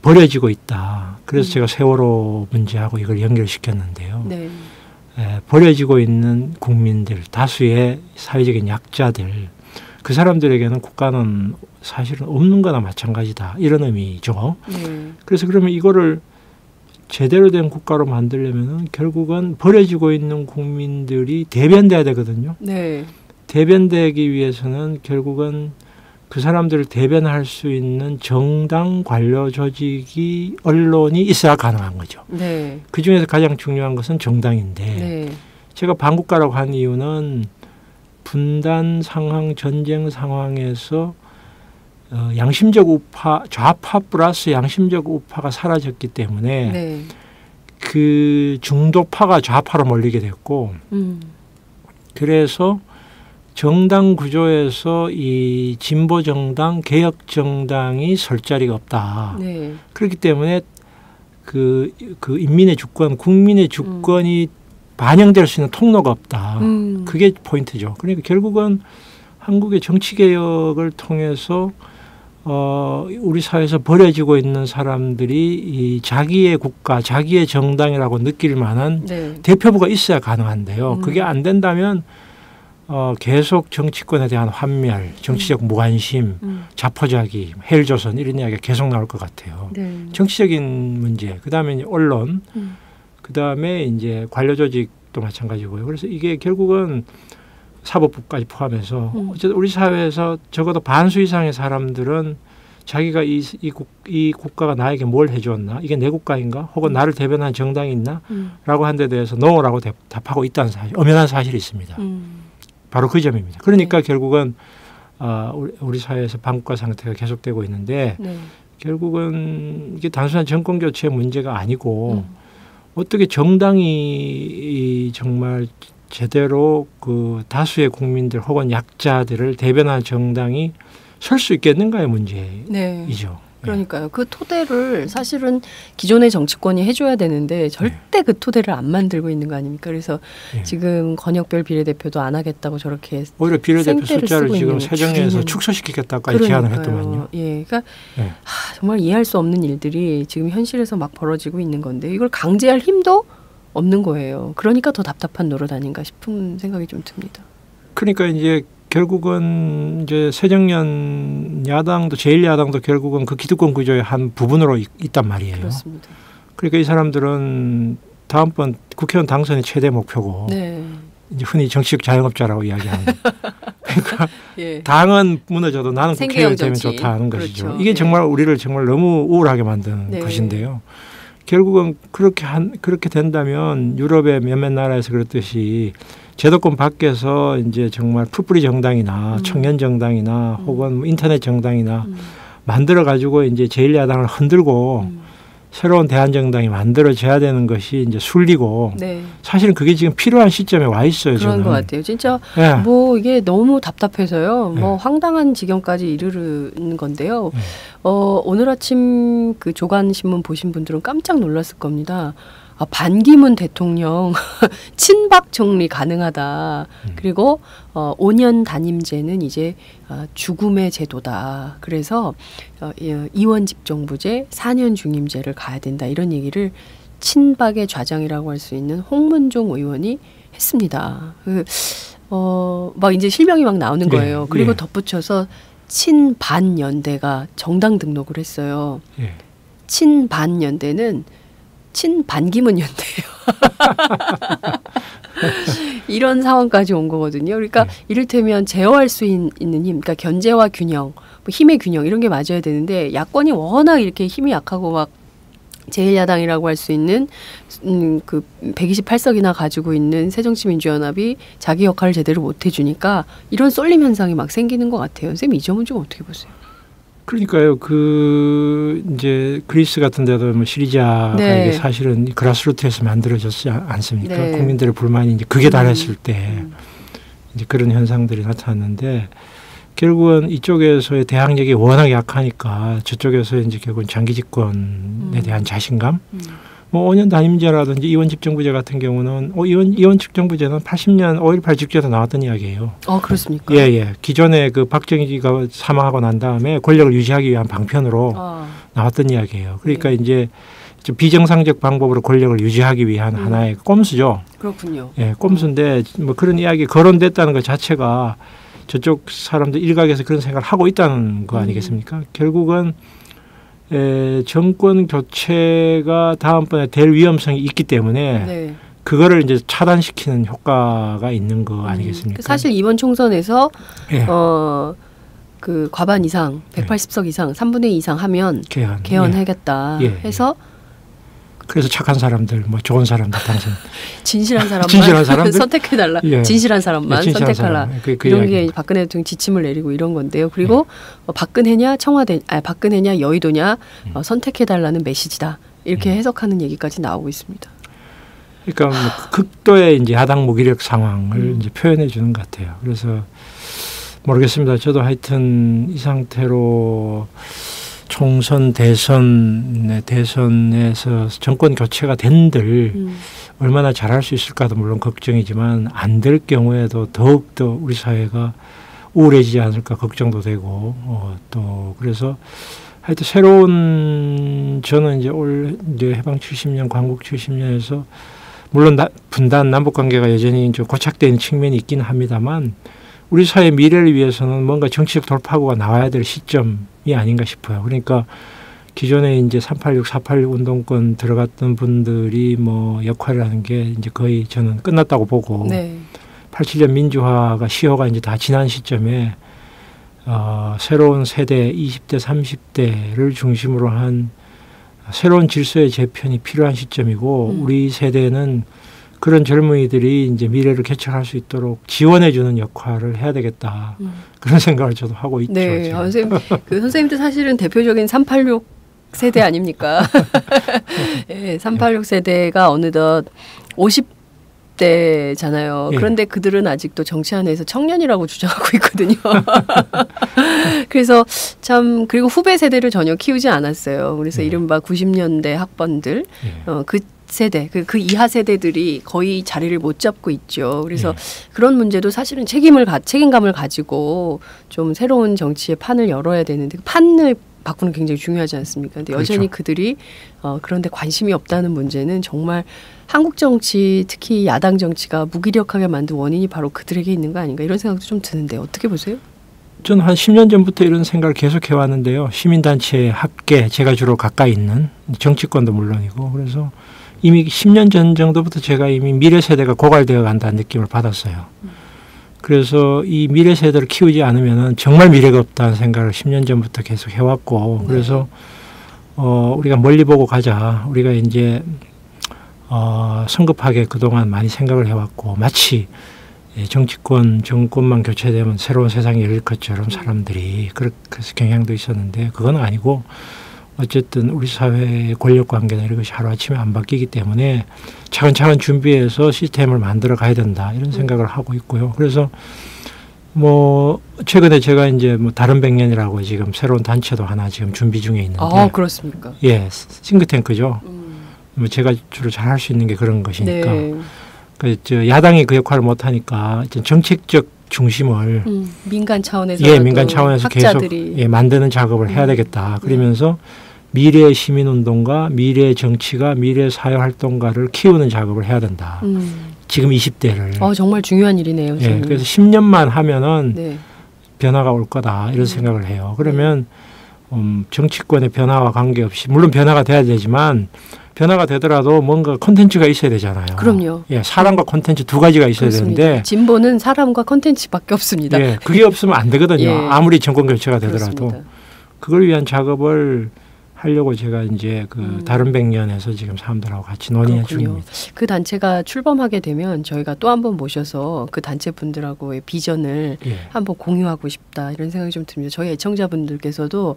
버려지고 있다. 그래서 제가 세월호 문제하고 이걸 연결시켰는데요. 네. 버려지고 있는 국민들, 다수의 사회적인 약자들, 그 사람들에게는 국가는 사실은 없는 거나 마찬가지다. 이런 의미죠. 네. 그래서 그러면 이거를 제대로 된 국가로 만들려면 결국은 버려지고 있는 국민들이 대변돼야 되거든요. 네. 대변되기 위해서는 결국은 그 사람들을 대변할 수 있는 정당, 관료 조직이, 언론이 있어야 가능한 거죠. 네. 그중에서 가장 중요한 것은 정당인데 네. 제가 반국가라고 한 이유는 분단 상황, 전쟁 상황에서 양심적 우파, 좌파 플러스 양심적 우파가 사라졌기 때문에 네. 그 중도파가 좌파로 몰리게 됐고 그래서 정당 구조에서 이 진보 정당, 개혁 정당이 설 자리가 없다. 네. 그렇기 때문에 그 인민의 주권, 국민의 주권이 반영될 수 있는 통로가 없다. 그게 포인트죠. 그러니까 결국은 한국의 정치 개혁을 통해서 우리 사회에서 버려지고 있는 사람들이 이 자기의 국가, 자기의 정당이라고 느낄 만한 네. 대표부가 있어야 가능한데요. 그게 안 된다면 계속 정치권에 대한 환멸, 정치적 무관심, 자포자기, 헬조선 이런 이야기가 계속 나올 것 같아요. 네. 정치적인 문제, 그다음에 이제 언론, 그다음에 이제 관료 조직도 마찬가지고요. 그래서 이게 결국은 사법부까지 포함해서 어쨌든 우리 사회에서 적어도 반수 이상의 사람들은 자기가 이 국가가 나에게 뭘 해줬나? 이게 내 국가인가? 혹은 나를 대변하는 정당이 있나? 라고 한 데 대해서 노라고 답하고 있다는 사실, 엄연한 사실이 있습니다. 바로 그 점입니다. 그러니까 결국은 우리 사회에서 반국가 상태가 계속되고 있는데 네. 결국은 이게 단순한 정권 교체의 문제가 아니고 어떻게 정당이 정말 제대로 그 다수의 국민들 혹은 약자들을 대변하는 정당이 설 수 있겠는가의 문제이죠. 네. 그러니까요. 그 토대를 사실은 기존의 정치권이 해줘야 되는데 절대 그 토대를 안 만들고 있는 거 아닙니까? 그래서 지금 권역별 비례대표도 안 하겠다고 저렇게 오히려 비례대표 숫자를 지금 있는 세정에서 축소시키겠다까지 제안을 했더만요. 예, 그러니까 정말 이해할 수 없는 일들이 지금 현실에서 막 벌어지고 있는 건데 이걸 강제할 힘도 없는 거예요. 그러니까 더 답답한 노릇 아닌가 싶은 생각이 좀 듭니다. 그러니까 이제 결국은 이제 새정년 야당도 제1야당도 결국은 그 기득권 구조의 한 부분으로 있단 말이에요. 그렇습니다. 그러니까 이 사람들은 다음번 국회의원 당선이 최대 목표고 이제 흔히 정치적 자영업자라고 이야기하는 그러니까 당은 무너져도 나는 국회의원 되면 좋다 하는 것이죠. 그렇죠. 이게 정말 우리를 정말 너무 우울하게 만드는 것인데요. 결국은 그렇게 된다면 유럽의 몇몇 나라에서 그렇듯이 제도권 밖에서 이제 정말 풀뿌리 정당이나 청년 정당이나 혹은 뭐 인터넷 정당이나 만들어 가지고 이제 제1야당을 흔들고 새로운 대한정당이 만들어져야 되는 것이 이제 순리고 사실은 그게 지금 필요한 시점에 와 있어요. 그런 저는. 것 같아요. 진짜 뭐 이게 너무 답답해서요. 뭐 황당한 지경까지 이르는 건데요. 오늘 아침 그 조간신문 보신 분들은 깜짝 놀랐을 겁니다. 반기문 대통령 친박 정리 가능하다. 그리고 5년 단임제는 이제 죽음의 제도다. 그래서 이원 집정부제 4년 중임제를 가야 된다. 이런 얘기를 친박의 좌장이라고 할 수 있는 홍문종 의원이 했습니다. 막 이제 실명이 막 나오는 거예요. 그리고 덧붙여서 친반연대가 정당 등록을 했어요. 친반연대는 친반기문 연대예요. 이런 상황까지 온 거거든요. 그러니까 이를테면 제어할 수 있는 힘, 그러니까 견제와 균형, 뭐 힘의 균형 이런 게 맞아야 되는데 야권이 워낙 이렇게 힘이 약하고 막 제1야당이라고 할 수 있는 그 128석이나 가지고 있는 새정치민주연합이 자기 역할을 제대로 못 해주니까 이런 쏠림 현상이 막 생기는 것 같아요. 선생님 이 점은 좀 어떻게 보세요? 그러니까요. 그 이제 그리스 같은 데도 뭐 시리자가 이게 사실은 그라스루트에서 만들어졌지 않습니까? 국민들의 불만이 이제 극에 달했을 때 이제 그런 현상들이 나타났는데 결국은 이쪽에서의 대항력이 워낙 약하니까 저쪽에서 이제 결국은 장기 집권에 대한 자신감, 뭐 5년 단임제라든지 이원 집정부제 같은 경우는 이원 집정부제는 80년 5.18 직전에 나왔던 이야기예요. 그렇습니까? 예. 기존에 그 박정희가 사망하고 난 다음에 권력을 유지하기 위한 방편으로 나왔던 이야기예요. 그러니까 이제 좀 비정상적 방법으로 권력을 유지하기 위한 하나의 꼼수죠. 그렇군요. 예, 꼼수인데 뭐 그런 이야기 거론됐다는 것 자체가 저쪽 사람들 일각에서 그런 생각을 하고 있다는 거 아니겠습니까? 결국은 정권 교체가 다음번에 될 위험성이 있기 때문에 그거를 이제 차단시키는 효과가 있는 거 아니겠습니까? 사실 이번 총선에서 그 과반 이상, 180석 이상, 3분의 2 이상 하면 개헌하겠다 해서 그래서 착한 사람들, 뭐 좋은 사람들 당선. 진실한 사람만 사람들? 선택해달라. 진실한 사람만 진실한 선택하라. 사람. 이런 게 박근혜 대통령 지침을 내리고 이런 건데요. 그리고 박근혜냐 박근혜냐 여의도냐 선택해달라는 메시지다. 이렇게 해석하는 얘기까지 나오고 있습니다. 그러니까 뭐 극도의 이제 야당 무기력 상황을 이제 표현해 주는 것 같아요. 그래서 모르겠습니다. 저도 하여튼 이 상태로 총선 대선에서 정권 교체가 된들 얼마나 잘할 수 있을까도 물론 걱정이지만 안 될 경우에도 더욱더 우리 사회가 우울해지지 않을까 걱정도 되고 또 그래서 하여튼 새로운 저는 이제 해방 70년 광복 70년에서 물론 분단 남북 관계가 여전히 좀 고착되는 측면이 있기는 합니다만 우리 사회 미래를 위해서는 뭔가 정치적 돌파구가 나와야 될 시점이 아닌가 싶어요. 그러니까 기존에 이제 386, 486 운동권 들어갔던 분들이 뭐 역할을 하는 게 이제 거의 저는 끝났다고 보고 87년 민주화가 시효가 이제 다 지난 시점에 새로운 세대 20대, 30대를 중심으로 한 새로운 질서의 재편이 필요한 시점이고 우리 세대는 그런 젊은이들이 이제 미래를 개척할 수 있도록 지원해주는 역할을 해야 되겠다. 그런 생각을 저도 하고 있죠. 네, 선생님도 사실은 대표적인 386 세대 아닙니까? 네, 386 세대가 어느덧 50 20대잖아요. 예. 그런데 그들은 아직도 정치 안에서 청년이라고 주장하고 있거든요. 그래서 참 그리고 후배 세대를 전혀 키우지 않았어요. 그래서 이른바 90년대 학번들 그 세대, 그 이하 세대들이 거의 자리를 못 잡고 있죠. 그래서 그런 문제도 사실은 책임감을 가지고 좀 새로운 정치의 판을 열어야 되는데 그 판을 바꾸는 굉장히 중요하지 않습니까? 근데 여전히 그렇죠. 그들이 그런데 관심이 없다는 문제는 정말 한국 정치, 특히 야당 정치가 무기력하게 만든 원인이 바로 그들에게 있는 거 아닌가 이런 생각도 좀 드는데 어떻게 보세요? 저는 한 10년 전부터 이런 생각을 계속 해왔는데요. 시민단체 학계, 제가 주로 가까이 있는 정치권도 물론이고 그래서 이미 10년 전 정도부터 제가 이미 미래 세대가 고갈되어 간다는 느낌을 받았어요. 그래서 이 미래 세대를 키우지 않으면 정말 미래가 없다는 생각을 10년 전부터 계속 해왔고 그래서 우리가 멀리 보고 가자. 우리가 이제 성급하게 그동안 많이 생각을 해왔고 마치 정권만 교체되면 새로운 세상이 열릴 것처럼 사람들이 그래서 경향도 있었는데 그건 아니고 어쨌든 우리 사회의 권력 관계나 이런 것이 하루아침에 안 바뀌기 때문에 차근차근 준비해서 시스템을 만들어 가야 된다 이런 생각을 하고 있고요. 그래서 뭐 최근에 제가 이제 뭐 다른 백년이라고 지금 새로운 단체도 하나 지금 준비 중에 있는데 그렇습니까? 예, 싱크탱크죠. 뭐 제가 주로 잘 할 수 있는 게 그런 것이니까 네. 야당이 그 역할을 못 하니까 정책적 중심을 민간 차원에서 민간 차원에서 학자들이. 계속 만드는 작업을 해야 되겠다. 그러면서 미래 시민운동가, 미래 정치가, 미래 사회활동가를 키우는 작업을 해야 된다. 지금 20대를. 정말 중요한 일이네요. 예, 그래서 10년만 하면은 변화가 올 거다 이런 생각을 해요. 그러면 정치권의 변화와 관계없이 물론 변화가 돼야 되지만 변화가 되더라도 뭔가 콘텐츠가 있어야 되잖아요. 그럼요. 예, 사람과 콘텐츠 두 가지가 있어야 그렇습니다. 되는데 진보는 사람과 콘텐츠밖에 없습니다. 예, 그게 없으면 안 되거든요. 예. 아무리 정권 교체가 되더라도. 그렇습니다. 그걸 위한 작업을 하려고 제가 이제 그 다른 백년에서 지금 사람들하고 같이 논의 중입니다. 그 단체가 출범하게 되면 저희가 또 한 번 모셔서 그 단체 분들하고의 비전을 한번 공유하고 싶다 이런 생각이 좀 듭니다. 저희 애청자분들께서도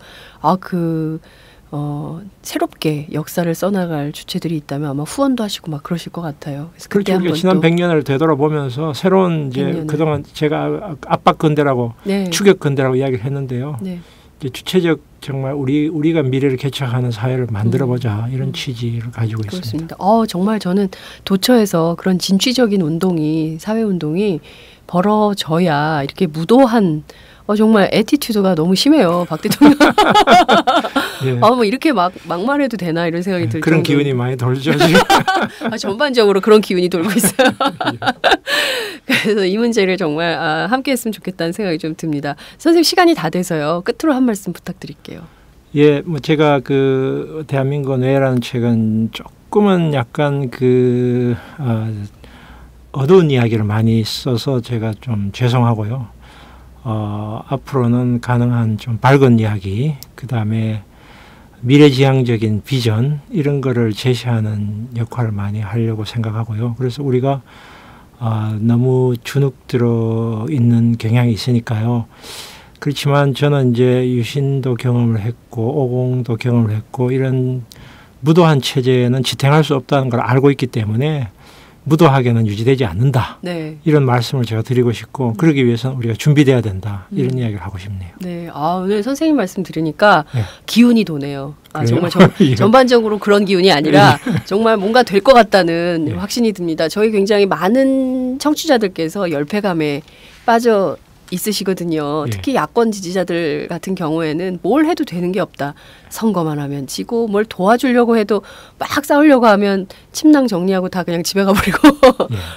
새롭게 역사를 써나갈 주체들이 있다면 아마 후원도 하시고 막 그러실 것 같아요. 그래서 그렇죠. 우리가 지난 100년을 되돌아보면서 새로운 이제 100년을. 그동안 제가 압박 근대라고 추격 근대라고 이야기를 했는데요. 이제 주체적 정말 우리가 미래를 개척하는 사회를 만들어보자 이런 취지를 가지고 있습니다. 정말 저는 도처에서 그런 진취적인 운동이 사회운동이 벌어져야 이렇게 무도한 정말 애티튜드가 너무 심해요. 박 대통령. 뭐 이렇게 막말해도 되나 이런 생각이 들 그런 정도로. 기운이 많이 돌죠 지금. 전반적으로 그런 기운이 돌고 있어요. 그래서 이 문제를 정말 함께했으면 좋겠다는 생각이 좀 듭니다. 선생님 시간이 다 돼서요. 끝으로 한 말씀 부탁드릴게요. 예, 뭐 제가 그 대한민국 뇌라는 책은 조금은 약간 어두운 이야기를 많이 써서 제가 좀 죄송하고요. 앞으로는 가능한 좀 밝은 이야기, 그 다음에 미래지향적인 비전 이런 거를 제시하는 역할을 많이 하려고 생각하고요. 그래서 우리가 너무 주눅 들어 있는 경향이 있으니까요. 그렇지만 저는 이제 유신도 경험을 했고 오공도 경험을 했고 이런 무도한 체제는 지탱할 수 없다는 걸 알고 있기 때문에 무도하게는 유지되지 않는다. 이런 말씀을 제가 드리고 싶고 그러기 위해서는 우리가 준비돼야 된다. 이런 이야기를 하고 싶네요. 네, 오늘 선생님 말씀 들으니까 기운이 도네요. 정말 예. 전반적으로 그런 기운이 아니라 정말 뭔가 될 것 같다는 확신이 듭니다. 저희 굉장히 많은 청취자들께서 열패감에 빠져 있으시거든요. 특히 야권 지지자들 같은 경우에는 뭘 해도 되는 게 없다. 선거만 하면 지고 뭘 도와주려고 해도 막 싸우려고 하면 침낭 정리하고 다 그냥 집에 가버리고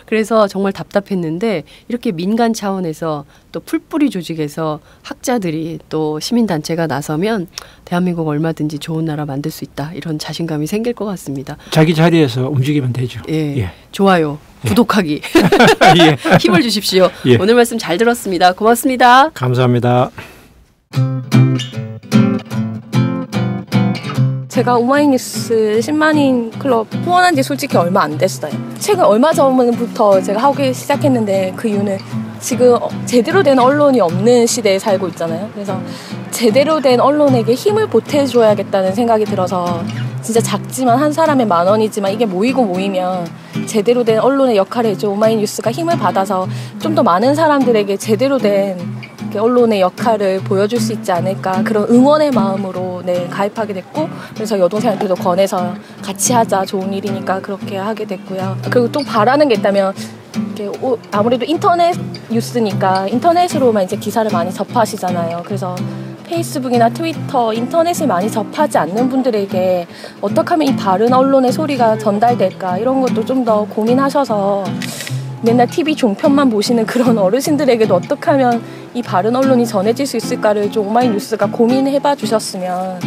그래서 정말 답답했는데 이렇게 민간 차원에서 또 풀뿌리 조직에서 학자들이 또 시민단체가 나서면 대한민국 얼마든지 좋은 나라 만들 수 있다. 이런 자신감이 생길 것 같습니다. 자기 자리에서 움직이면 되죠. 좋아요. 구독하기. 힘을 주십시오. 오늘 말씀 잘 들었습니다. 고맙습니다. 감사합니다. 제가 오마이뉴스 10만인 클럽 후원한 지 솔직히 얼마 안 됐어요. 최근 얼마 전부터 제가 하기 시작했는데 그 이유는 지금 제대로 된 언론이 없는 시대에 살고 있잖아요. 그래서 제대로 된 언론에게 힘을 보태줘야겠다는 생각이 들어서 진짜 작지만 한 사람의 10,000원이지만 이게 모이면 제대로 된 언론의 역할을 해줘 오마이뉴스가 힘을 받아서 좀 더 많은 사람들에게 제대로 된 언론의 역할을 보여줄 수 있지 않을까 그런 응원의 마음으로 가입하게 됐고 그래서 여동생한테도 권해서 같이 하자 좋은 일이니까 그렇게 하게 됐고요. 그리고 또 바라는 게 있다면 아무래도 인터넷 뉴스니까 인터넷으로만 이제 기사를 많이 접하시잖아요. 그래서 페이스북이나 트위터, 인터넷을 많이 접하지 않는 분들에게 어떻게 하면 이 바른 언론의 소리가 전달될까 이런 것도 좀 더 고민하셔서 맨날 TV 종편만 보시는 그런 어르신들에게도 어떻게 하면 이 바른 언론이 전해질 수 있을까를 좀 오마이뉴스가 고민해봐 주셨으면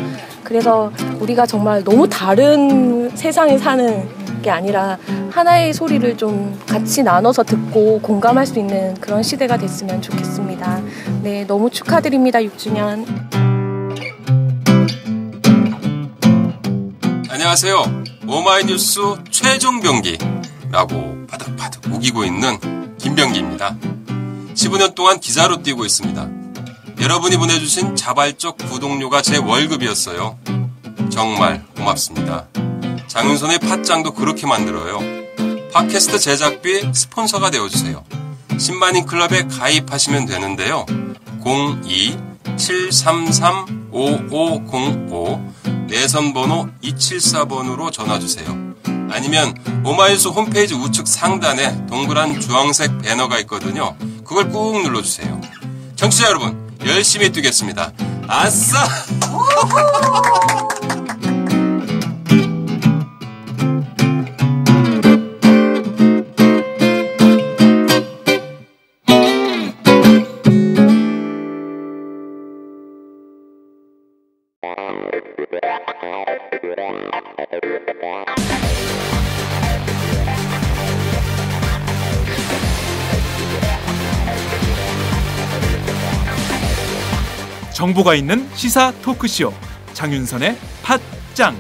그래서 우리가 정말 너무 다른 세상에 사는 게 아니라 하나의 소리를 좀 같이 나눠서 듣고 공감할 수 있는 그런 시대가 됐으면 좋겠습니다. 네, 너무 축하드립니다. 6주년. 안녕하세요. 오마이뉴스 최종 병기라고 바득바득 우기고 있는 김병기입니다. 15년 동안 기자로 뛰고 있습니다. 여러분이 보내주신 자발적 구독료가 제 월급이었어요. 정말 고맙습니다. 장윤선의 팟짱도 그렇게 만들어요. 팟캐스트 제작비 스폰서가 되어주세요. 10만인 클럽에 가입하시면 되는데요. 02-733-5505 내선번호 274번으로 전화주세요. 아니면 오마이뉴스 홈페이지 우측 상단에 동그란 주황색 배너가 있거든요. 그걸 꾹 눌러주세요. 청취자 여러분, 열심히 뛰겠습니다. 아싸! 정보가 있는 시사 토크쇼 장윤선의 팟짱.